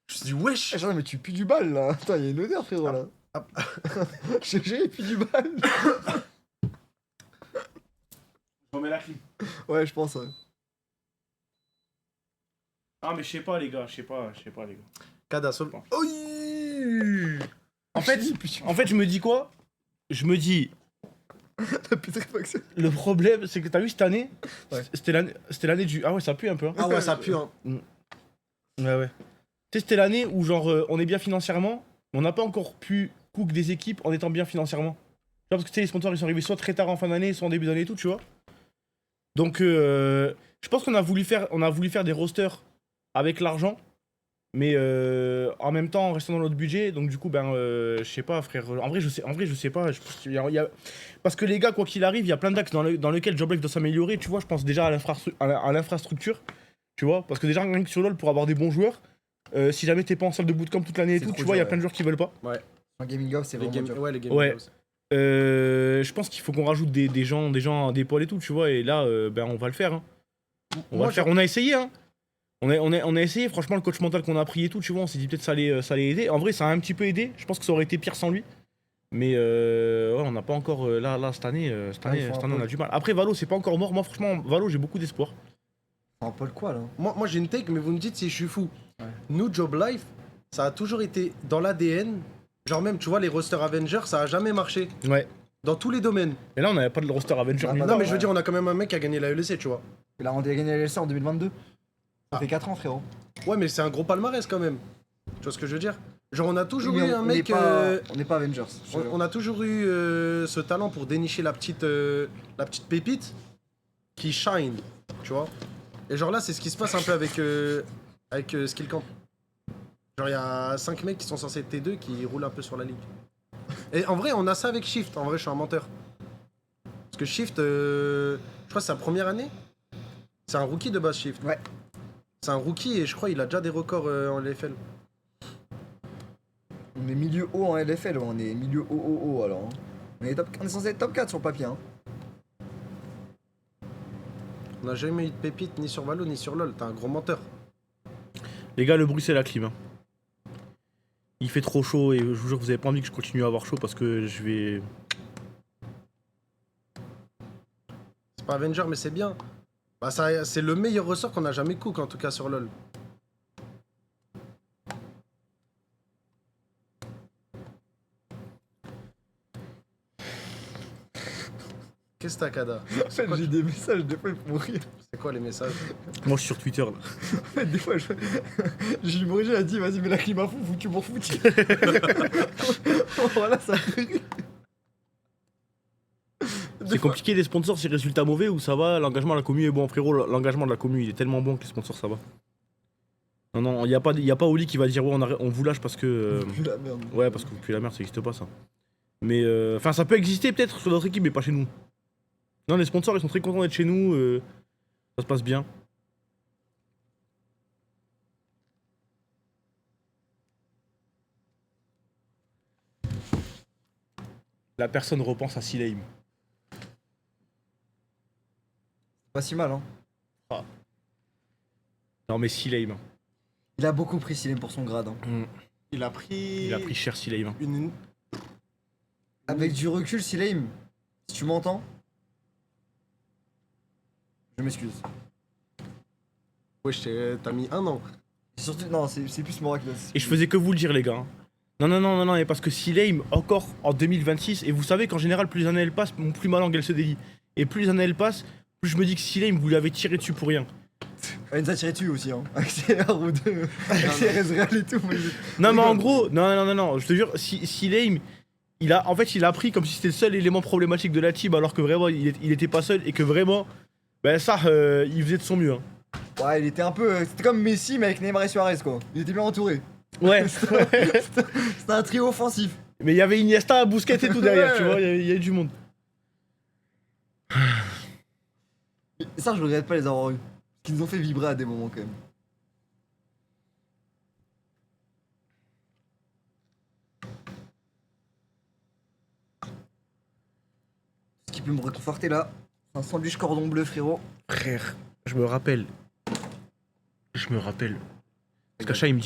Je me suis dit, wesh. Eh, Jean, mais tu pues du bal là. Attends, il y a une odeur, frérot là. Ah. J'ai puis du bal. Je remets la clim. Ouais, je pense. Ouais. Ah, mais je sais pas, les gars, je sais pas, les gars. Kada, sauve. Oui. En fait, je me dis quoi? Je me dis, La putréfaction. le problème, c'est que t'as vu cette année? Ouais. C'était l'année du. Ah ouais, ça pue un peu. Hein. Ah ouais, ça pue hein. Ouais. Tu sais, c'était l'année où, genre, on est bien financièrement, mais on n'a pas encore pu cook des équipes en étant bien financièrement. Tu vois, parce que tu sais, les sponsors, ils sont arrivés soit très tard en fin d'année, soit en début d'année et tout, tu vois. Donc, je pense qu'on a voulu faire des rosters avec l'argent, mais en même temps en restant dans notre budget. Donc du coup, je sais pas, frère. En vrai, je sais pas. Je pense parce que les gars, quoi qu'il arrive, il y a plein d'axes dans lesquels Job Life doit s'améliorer. Tu vois, je pense déjà à l'infrastructure. Tu vois, parce que déjà, rien que sur LoL, pour avoir des bons joueurs, si jamais t'es pas en salle de bootcamp toute l'année et C'est tout, trop tu vois, il y a dur, plein de joueurs qui veulent pas. En gaming off, c'est Les vraiment game... dur. Ouais, les game Ouais. house. Je pense qu'il faut qu'on rajoute des gens des pôles et tout, tu vois, et là, on va le faire. Hein. On va le faire. On a essayé, hein. On a essayé, franchement, le coach mental qu'on a pris et tout, tu vois, on s'est dit peut-être ça allait aider. En vrai, ça a un petit peu aidé. Je pense que ça aurait été pire sans lui. Mais ouais, on n'a pas encore. Là, cette année, on a du mal. Après, Valo, c'est pas encore mort. Moi, franchement, Valo, j'ai beaucoup d'espoir. Un Paul quoi là? Moi j'ai une take, mais vous me dites si je suis fou. Ouais. Nous, Job Life, ça a toujours été dans l'ADN. Genre même, tu vois, les rosters Avengers, ça a jamais marché. Ouais. Dans tous les domaines. Et là, on n'avait pas de roster Avenger Ah, nulle bah part. Non, mais je veux ouais. dire, on a quand même un mec qui a gagné la LEC, tu vois. Il a gagné la LC en 2022. Ça fait 4 ans, frérot. Ouais, mais c'est un gros palmarès quand même. Tu vois ce que je veux dire? Genre, on a toujours Mais eu un on n'est mec. pas Avengers. On a toujours eu ce talent pour dénicher la petite pépite qui shine, tu vois. Et genre là, c'est ce qui se passe un peu avec Skill Camp. Genre, il y a 5 mecs qui sont censés être T2 qui roulent un peu sur la ligue. Et en vrai, on a ça avec Shift. En vrai, je suis un menteur. Parce que Shift, je crois que c'est sa première année. C'est un rookie de base, Shift. Ouais. C'est un rookie et je crois qu'il a déjà des records en LFL. On est milieu haut en LFL, on est milieu haut alors. Hein. On est censé être top 4 sur le papier. Hein. On n'a jamais eu de pépite ni sur Valo ni sur LoL. T'es un gros menteur. Les gars, le bruit, c'est la clim. Hein. Il fait trop chaud et je vous jure que vous avez pas envie que je continue à avoir chaud parce que je vais. C'est pas Avenger, mais c'est bien. Bah, c'est le meilleur ressort qu'on a jamais cook, en tout cas sur LoL. Qu'est-ce que t'as, Kada? En fait, j'ai des messages, des fois ils font rire. C'est quoi les messages? Moi, je suis sur Twitter là. En fait, des fois, j'ai humoré, j'ai dit, vas-y, mets la clim à fond, faut que tu m'en foutes. Voilà, ça fait rire. C'est compliqué les sponsors, c'est résultat mauvais ou ça va? L'engagement de la commu est bon, frérot. L'engagement de la commu il est tellement bon que les sponsors ça va. Non, y a pas Oli qui va dire ouais, on vous lâche parce que. Plus la merde. Ouais, parce que vous puez la merde, ça existe pas ça. Mais enfin, ça peut exister peut-être sur d'autres équipes, mais pas chez nous. Non, les sponsors ils sont très contents d'être chez nous, ça se passe bien. La personne repense à Sileim. Pas si mal, hein. Non, mais Sileim. Il a beaucoup pris Silem pour son grade. Hein. Il a pris. Il a pris cher Sileim. Une. Avec du recul, Silem, si tu m'entends, je m'excuse. Wesh, t'as mis 1 an. Surtout, non, c'est plus Morak. Et je faisais que vous le dire, les gars. hein. Non, et parce que Sileim, encore en 2026, et vous savez qu'en général, plus les années elles passent, plus ma langue elle se délie. Et plus les années elles passent, plus je me dis que Sileim, vous lui avez tiré dessus pour rien. Il nous a tiré dessus aussi, hein. Avec ses R2, avec ses Rezreal et tout. Non, mais en gros, non, je te jure, Sileim, il a pris comme si c'était le seul élément problématique de la team, alors que vraiment, il était pas seul, et que vraiment, ben ça, il faisait de son mieux. Hein. Ouais, il était un peu. C'était comme Messi, mais avec Neymar et Suarez, quoi. Il était bien entouré. Ouais, C'était un trio offensif. mais il y avait Iniesta, Busquets et tout derrière, tu vois, il y avait du monde. Et ça, je regrette pas les avoir eu. Parce qu'ils nous ont fait vibrer à des moments, quand même. Ce qui peut me réconforter là, c'est un sandwich cordon bleu, frérot. Frère, je me rappelle. Parce qu'Acha il me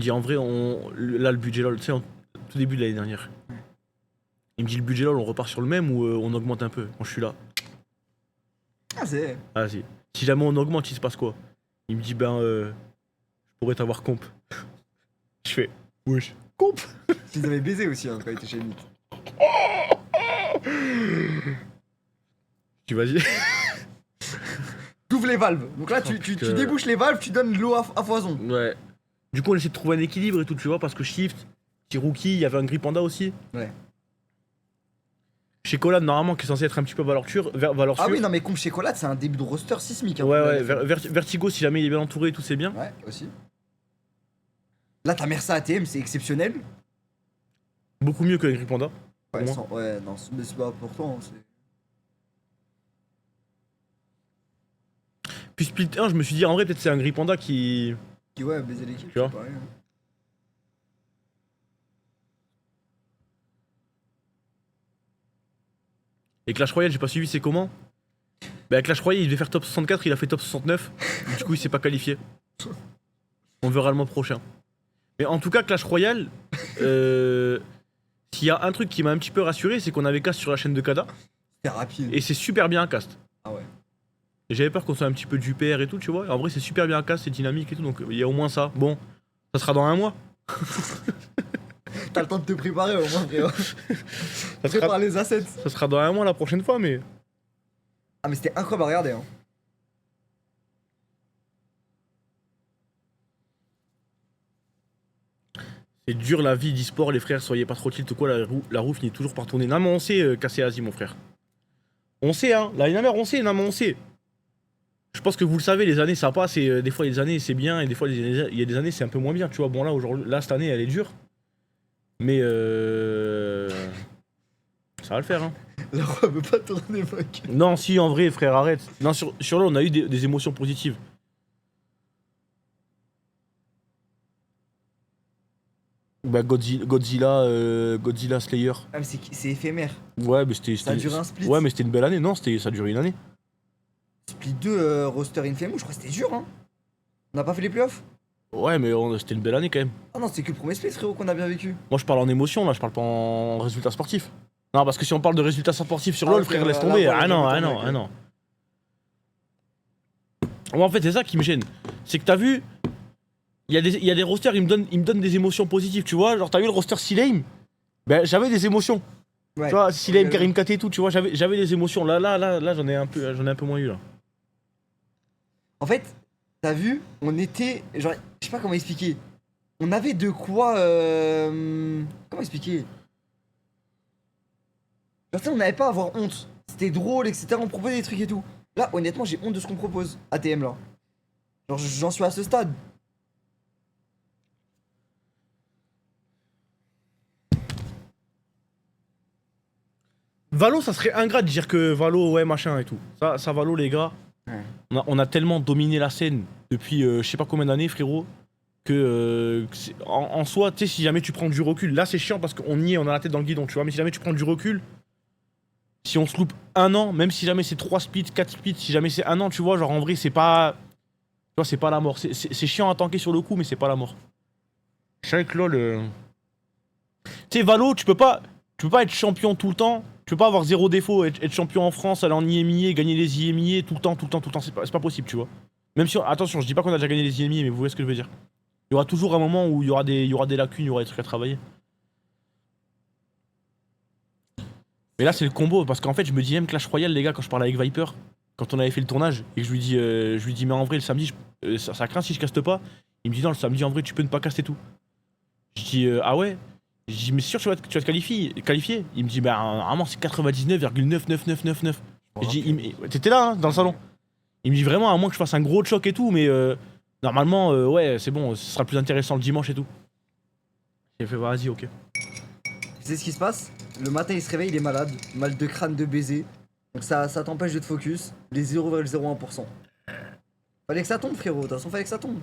dit en vrai là le budget LOL, tu sais, tout début de l'année dernière. Il me dit le budget LOL on repart sur le même ou on augmente un peu. Moi je suis là. Ah, c'est. Ah si. Si jamais on augmente, il se passe quoi? Il me dit je pourrais t'avoir comp. Je fais wesh. Comp. Ils avaient baisé aussi hein, quand ils étaient chez Mythe. Tu vas y. T'ouvres les valves. Donc là, tu putain. débouches les valves, tu donnes de l'eau à foison. Ouais. Du coup on essaie de trouver un équilibre et tout, tu vois, parce que Shift, petit rookie, il y avait un Gripanda aussi. Ouais. Shekolad, normalement, qui est censé être un petit peu valeur sûre. Ah oui, non, mais Combe Shekolad, c'est un début de roster sismique. Hein, ouais, Vertigo, si jamais il est bien entouré et tout, c'est bien. Ouais, aussi. Là, ta Mersa ATM, c'est exceptionnel. Beaucoup mieux que Angry Panda. Ouais, Pour moi. ouais, non, mais c'est pas important. Puis Split 1, je me suis dit, en vrai, peut-être c'est Angry Panda qui. Qui, ouais, baiser l'équipe, Tu vois. c'est pareil. Hein. Et Clash Royale, j'ai pas suivi, c'est comment? Bah, Clash Royale, il devait faire top 64, il a fait top 69. Du coup, il s'est pas qualifié. On verra le mois prochain. Mais en tout cas, Clash Royale, s'il y a un truc qui m'a un petit peu rassuré, c'est qu'on avait cast sur la chaîne de Kada. C'est rapide. Et c'est super bien cast. Ah ouais. Et j'avais peur qu'on soit un petit peu du PR et tout, tu vois. En vrai, c'est super bien cast, c'est dynamique et tout, donc il y a au moins ça. Bon, ça sera dans un mois. T'as le temps de te préparer au moins, frérot. Ça Prépare sera, les assets. ça sera dans un mois la prochaine fois, mais. Ah, mais c'était incroyable à regarder. Hein. C'est dur la vie d'e-sport, les frères, soyez pas trop tilt ou quoi, la roue finit toujours par tourner. Non, mais on sait, casser Asie, mon frère. On sait, hein. La mère, on sait, non, mais on sait. Je pense que vous le savez, les années ça passe et des fois, les années c'est bien et des fois, il y a des années c'est un peu moins bien, tu vois. Bon, là, aujourd'hui, là, cette année, elle est dure. Mais ça va le faire, hein. La roue veut pas tourner, mec. Non, si, en vrai, frère, arrête. Non, sur là, on a eu des émotions positives. Bah, Godzilla Slayer. Ah, mais c'est éphémère. Ouais, mais c'était. Ça a duré un split. Ouais, mais c'était une belle année, non? Ça a duré une année. Split 2, roster Infamous, je crois que c'était dur, hein. On n'a pas fait les playoffs? Ouais, mais c'était une belle année quand même. Ah non, c'était que le premier split, frérot, qu'on a bien vécu. Moi, je parle en émotion, là, je parle pas en résultats sportifs. Non, parce que si on parle de résultats sportifs sur Ah, LoL, ok, frère, laisse là, tomber. là, Ah non, là, ah non, ok. ah non. Moi, en fait, c'est ça qui me gêne. C'est que t'as vu, il y a des rosters, ils me donnent des émotions positives, tu vois. Genre, t'as vu le roster Silame? Ben, j'avais des émotions. Ouais. Tu vois, Silame, Ouais, Karim KT et tout, tu vois, j'avais des émotions. Là, j'en ai un peu moins eu, là. En fait, t'as vu, on était. Genre, je sais pas comment expliquer. On avait de quoi. Comment expliquer? Genre, tu sais, on n'avait pas à avoir honte. C'était drôle, etc. On proposait des trucs et tout. Là, honnêtement, j'ai honte de ce qu'on propose. ATM, là. Genre, j'en suis à ce stade. Valo, ça serait ingrat de dire que Valo, ouais, machin et tout. Ça Valo, les gars. Ouais. On a tellement dominé la scène depuis je sais pas combien d'années, frérot, que en soi, tu sais, si jamais tu prends du recul, là c'est chiant parce qu'on y est, on a la tête dans le guidon, tu vois, mais si jamais tu prends du recul, si on se loupe un an, même si jamais c'est 3 splits, 4 splits, si jamais c'est un an, tu vois, genre en vrai, c'est pas. Tu vois, c'est pas la mort. C'est chiant à tanker sur le coup, mais c'est pas la mort. Je sais que LoL. Tu sais, Valo, tu peux pas être champion tout le temps. Tu peux pas avoir zéro défaut, être champion en France, aller en IMIA, gagner les IMIA tout le temps, c'est pas possible, tu vois. Même si, attention, je dis pas qu'on a déjà gagné les IMIA, mais vous voyez ce que je veux dire. Il y aura toujours un moment où il y aura des lacunes, il y aura des trucs à travailler. Mais là, c'est le combo, parce qu'en fait, je me dis même Clash Royale, les gars, quand je parlais avec Viper, quand on avait fait le tournage, et que je lui dis, mais en vrai, le samedi, ça craint si je caste pas. Il me dit, non, le samedi, en vrai, tu peux ne pas caster tout. Je dis, ah ouais? Je dis, mais c'est sûr tu vas te qualifier? Il me dit, bah normalement c'est 99,99999. Je dis, t'étais là, hein, dans le salon. Il me dit vraiment, à moins que je fasse un gros choc et tout, mais normalement, ouais, c'est bon, ce sera plus intéressant le dimanche et tout. J'ai fait, vas-y, ok. Tu sais ce qui se passe? Le matin, il se réveille, il est malade. Mal de crâne, de baiser. Donc ça t'empêche de te focus. Les 0,01%. Fallait que ça tombe, frérot. De toute façon, fallait que ça tombe.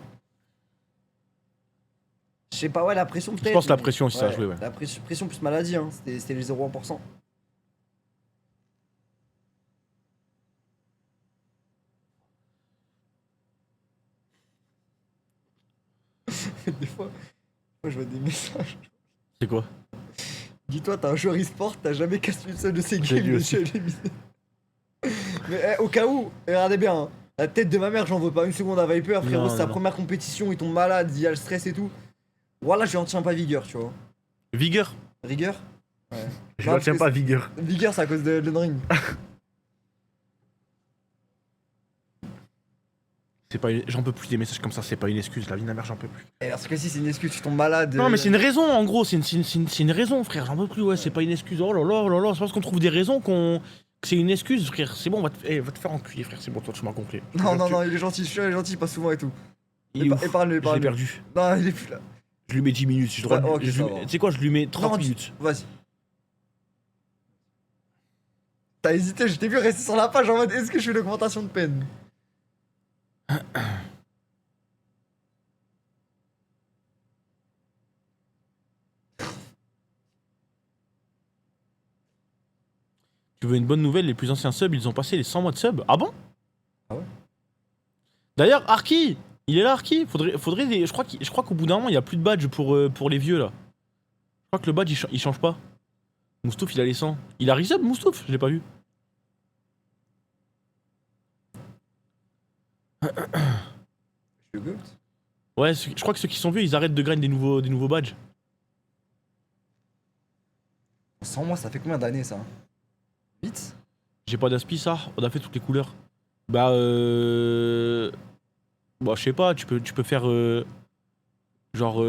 Je sais pas, ouais, la pression peut-être. Je pense que la mais- pression aussi, ça a joué, ouais. La pression plus maladie, hein. C'était les 0,1%. Des fois, moi je vois des messages. C'est quoi? Dis-toi, t'as un joueur e-sport, t'as jamais cassé une seule de ses J'ai games, lu monsieur éliminé. Mais au cas où, regardez bien, hein, la tête de ma mère, j'en veux pas une seconde à Viper, frérot, Non, c'est sa non. première compétition, il tombe malade, il y a le stress et tout. Voilà, je lui en tiens pas vigueur, tu vois. Vigueur? Rigueur? Ouais. Je Non, retiens parce pas vigueur. que Vigueur, c'est à cause de Elden Ring. J'en peux plus des messages comme ça, c'est pas une excuse, la vie de la mère, j'en peux plus. Et parce que si c'est une excuse, tu tombes malade. Non mais c'est une raison en gros, c'est une raison frère, j'en peux plus, ouais, c'est pas une excuse. Oh là là là là, c'est parce qu'on trouve des raisons que c'est une excuse frère, c'est bon, va te faire enculer frère, c'est bon, toi tu m'as compris. Non, non, non, il est gentil, je suis gentil, pas souvent et tout. Il est ouf. Épargne-le, Je l'ai épargne-le. perdu. Non, il est plus là. Je lui mets 10 minutes, j'ai le droit Ouais, ok, tu ça va. sais quoi, je lui mets 30 Non, minutes. Vas-y. T'as hésité, je t'ai vu rester sur la page en mode est-ce que je fais une augmentation de peine? Tu veux une bonne nouvelle, les plus anciens subs, ils ont passé les 100 mois de sub. Ah bon? Ah ouais. D'ailleurs, Arki, il est là Arki. Faudrait des... Je crois qu'au bout d'un moment, il y a plus de badge pour les vieux là. Je crois que le badge il change pas. Moustouf il a les 100. Il a resub Moustouf? Je l'ai pas vu. Je suis good. Ouais, je crois que ceux qui sont vieux, ils arrêtent de grind des nouveaux badges. 100 mois, ça fait combien d'années ça? 8? J'ai pas d'aspi ça, on a fait toutes les couleurs. Bah Bah je sais pas, tu peux faire genre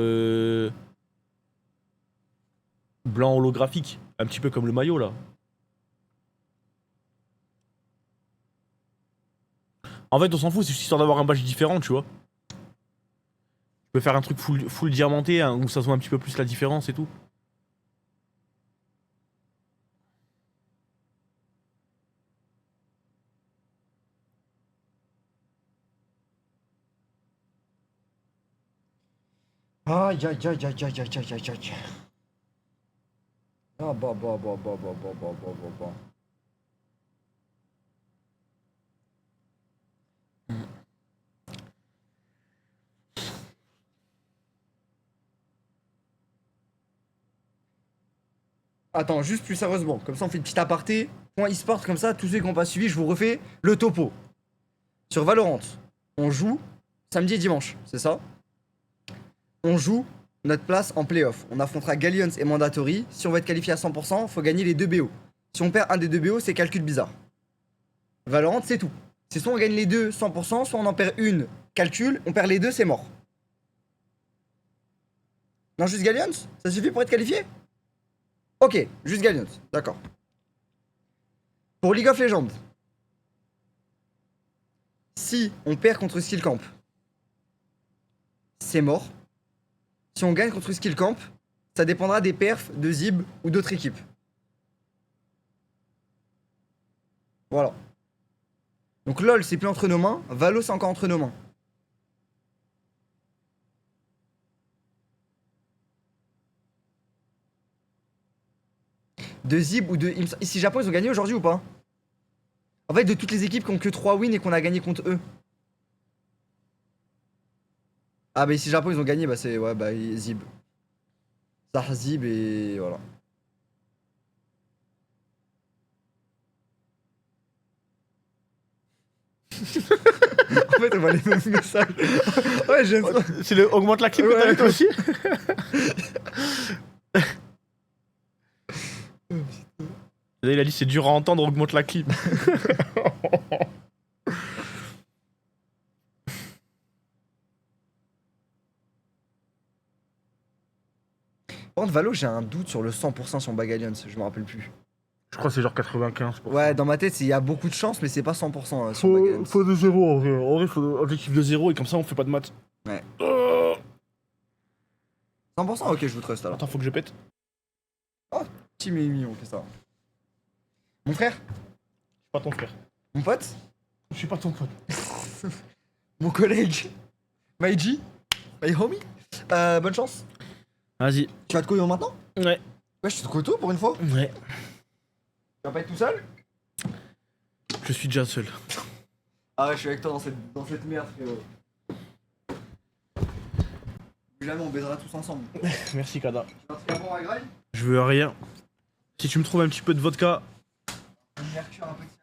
blanc holographique, un petit peu comme le maillot là. En fait on s'en fout, c'est juste histoire d'avoir un badge différent, tu vois. Tu peux faire un truc full diamanté hein, où ça se voit un petit peu plus la différence et tout. Aïe aïe aïe aïe aïe aïe aïe aïe aïe. Ah bah. Attends, juste plus sérieusement, comme ça on fait une petite aparté. Point e-sport comme ça, tous ceux qui n'ont pas suivi, je vous refais le topo. Sur Valorant, on joue samedi et dimanche, c'est ça? On joue notre place en playoff. On affrontera Galleons et Mandatory. Si on veut être qualifié à 100%, faut gagner les 2 BO. Si on perd un des 2 BO, c'est calcul bizarre. Valorant, c'est tout. C'est soit on gagne les deux 100%, soit on en perd une, calcul, on perd les deux, c'est mort. Non, juste Galleons? Ça suffit pour être qualifié? Ok, juste Galleons, d'accord. Pour League of Legends, si on perd contre Skill Camp, c'est mort. Si on gagne contre Skill Camp, ça dépendra des perfs de Zib ou d'autres équipes. Voilà. Donc LoL, c'est plus entre nos mains. Valo, c'est encore entre nos mains. De Zib ou de... Ici, Japon, ils ont gagné aujourd'hui ou pas? En fait, de toutes les équipes qui ont que 3 wins et qu'on a gagné contre eux. Ah bah ici Japon ils ont gagné, bah c'est... Ouais bah Zib. Zah Zib et voilà. En fait on voit les mêmes messages. Ouais j'aime ça. C'est le augmente la clip que t'as vu toi aussi. Là, il a dit c'est dur à entendre, augmente la clip. Par contre Valo j'ai un doute sur le 100% sur Bagalions, je me rappelle plus. Je crois que c'est genre 95%. Ouais dans ma tête il y a beaucoup de chance mais c'est pas 100% sur Bagalions. Faut de 0 en vrai. En vrai faut objectif de 0 et comme ça on fait pas de maths. Ouais. 100% ok je vous trust alors. Attends faut que je pète. Oh petit mignon que ça. Mon frère? Je suis pas ton frère. Mon pote? Je suis pas ton pote. Mon collègue? My G? My homie? Bonne chance. Vas-y. Tu vas te couillon maintenant? Ouais. Ouais, je te couteau pour une fois. Ouais. Tu vas pas être tout seul? Je suis déjà seul. Ah ouais, je suis avec toi dans cette merde, frérot. Plus jamais on baisera tous ensemble. Merci Kada. Tu vas te faire bon à graille? Je veux rien. Si tu me trouves un petit peu de vodka. Un mercure, un petit.